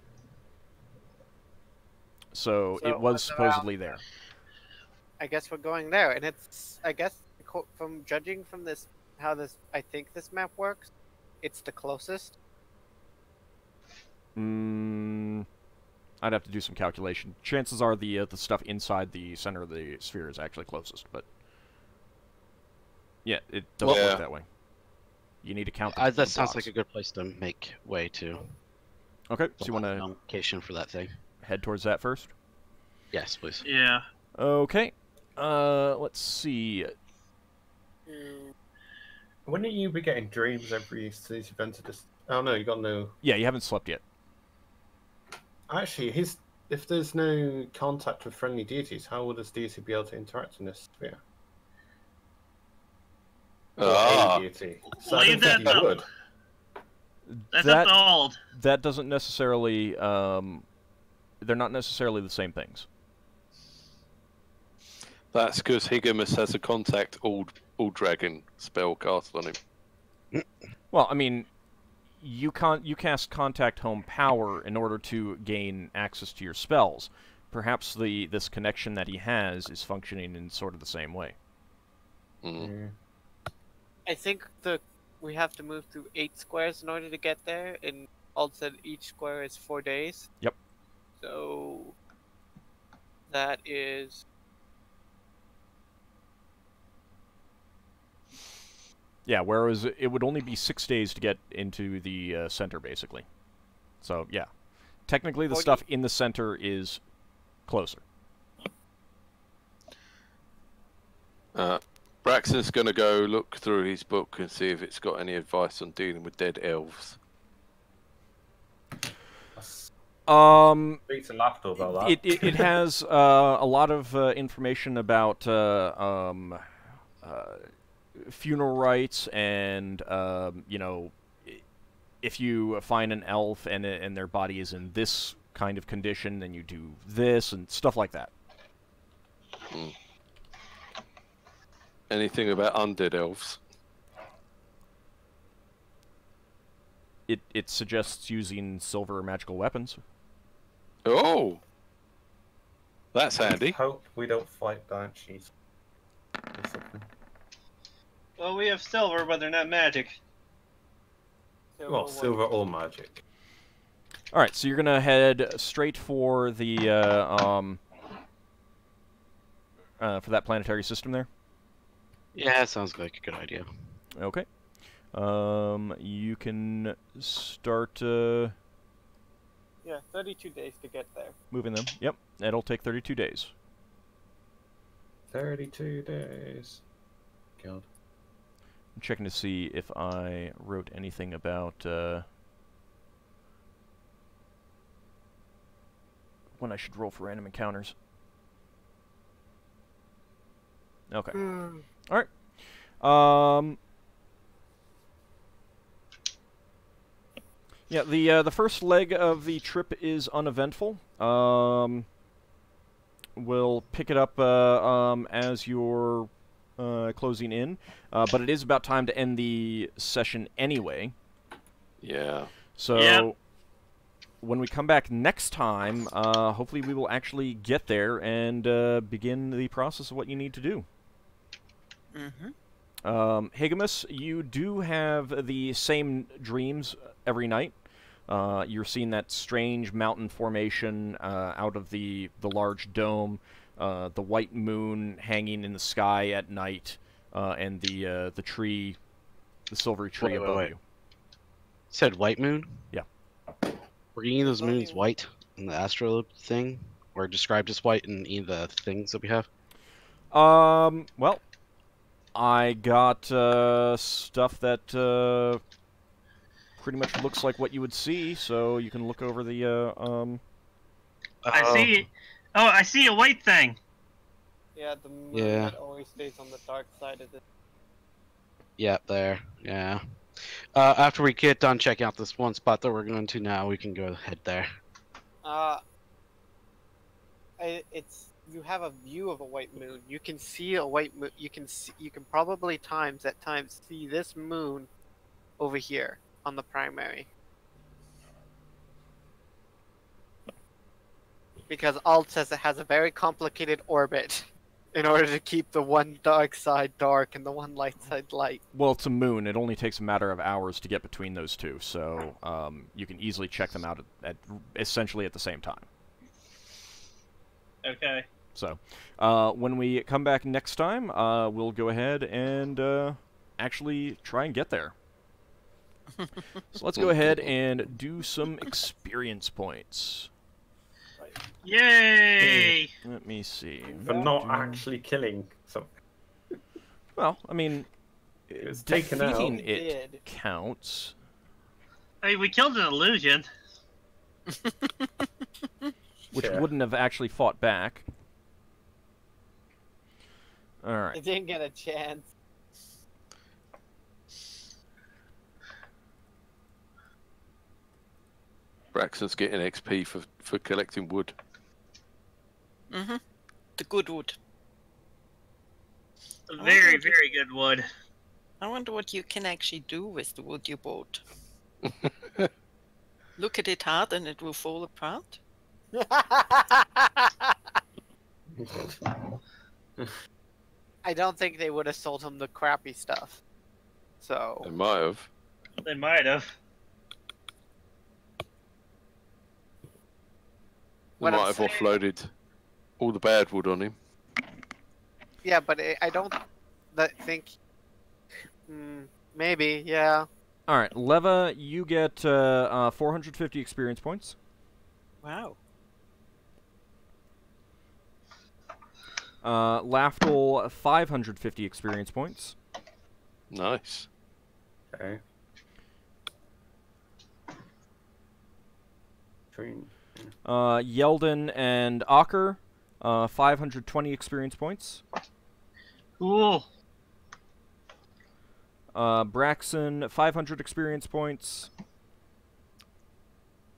So it was supposedly there. I guess we're going there, and it's, I guess, from judging from this, how this, I think this map works, it's the closest. I'd have to do some calculation. Chances are the stuff inside the center of the sphere is actually closest, but yeah, it doesn't work that way. You need to count the That sounds like a good place to make way to. Okay, so you want to location for that thing? Head towards that first? Yes, please. Yeah. Okay. Let's see. Wouldn't you be getting dreams every these events? Oh no, you got no. Yeah, you haven't slept yet. Actually, if there's no contact with friendly deities, how would this deity be able to interact in this sphere? A deity. So Leave I don't think that you up. would. That's up to Auld. That doesn't necessarily. They're not necessarily the same things. That's because Higgimus has a contact AuldDragon spell cast on him. Well, I mean, you cast Contact Home Power in order to gain access to your spells. Perhaps this connection that he has is functioning in sort of the same way. Mm. I think we have to move through 8 squares in order to get there, and Ald said each square is 4 days. Yep. So that is... Yeah, whereas it would only be 6 days to get into the center, basically. So, yeah. Technically, the stuff in the center is closer. Braxon's going to go look through his book and see if it's got any advice on dealing with dead elves. Speak to Lafdul about that. It has a lot of information about funeral rites and, you know, if you find an elf and their body is in this kind of condition, then you do this and stuff like that. Mm. Anything about undead elves? It suggests using silver magical weapons. Oh! That's handy. Hope we don't fight banshees. Well, we have silver, but they're not magic. Well, silver or magic. Alright, so you're gonna head straight for the, for that planetary system there? Yeah, sounds like a good idea. Okay. You can start, Yeah, 32 days to get there. moving them. Yep, it'll take 32 days. 32 days. God. I'm checking to see if I wrote anything about, when I should roll for random encounters. Okay. Alright. Yeah, the first leg of the trip is uneventful. We'll pick it up as you're closing in, but it is about time to end the session anyway. Yeah. So Yep. when we come back next time, hopefully we will actually get there and begin the process of what you need to do. Higgimus, you do have the same dreams every night. You're seeing that strange mountain formation out of the large dome, the white moon hanging in the sky at night, and the tree, the silvery tree above you. Said white moon? Yeah. Were any of those moons white in the astro thing? Or described as white in any of the things that we have? Well, I got stuff that pretty much looks like what you would see, so you can look over the I see. Oh, I see a white thing. Yeah, the moon Yeah. that always stays on the dark side of the. Yeah, there. Yeah. After we get done checking out this one spot that we're going to now, we can go ahead there. It's you have a view of a white moon. You can see a white moon. You can probably at times see this moon over here on the primary. Because Alt says it has a very complicated orbit in order to keep the one dark side dark and the one light side light. Well, it's a moon. It only takes a matter of hours to get between those two, so you can easily check them out at essentially at the same time. Okay. So, when we come back next time, we'll go ahead and actually try and get there. So let's go ahead and do some experience points. Yay! Let me see. For not actually killing something. Well, I mean, was taken out. defeating It it did. counts. I mean, we killed an illusion. Which Yeah. wouldn't have actually fought back. Alright. It didn't get a chance. Braxon's getting XP for collecting wood. The good wood. Very, very good wood. I wonder what you can actually do with the wood you bought. Look at it hard and it will fall apart. I don't think they would have sold him the crappy stuff. So They might have. They might have. They What I'm might have saying- offloaded all the bad wood on him. yeah, but I don't think. Maybe, yeah. Alright, Leva, you get 450 experience points. Wow. Lafdul, 550 experience points. Nice. Okay. Train. Yeldan and Ockar, 520 experience points. Cool. Braxon, 500 experience points.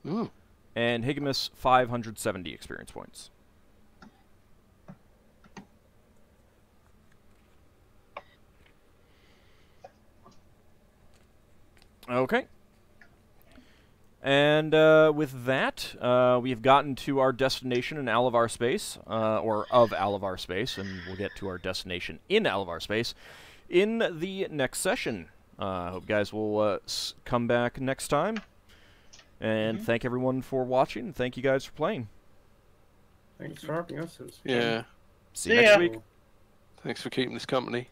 Ooh. And Higgimus, 570 experience points. Okay. And with that, we have gotten to our destination in Alavar space, or of Alavar space, and we'll get to our destination in Alavar space in the next session. Hope you guys will come back next time. And thank everyone for watching. Thank you guys for playing. Thanks for having us. It was fun. Yeah. See you See next ya. week. Thanks for keeping us company.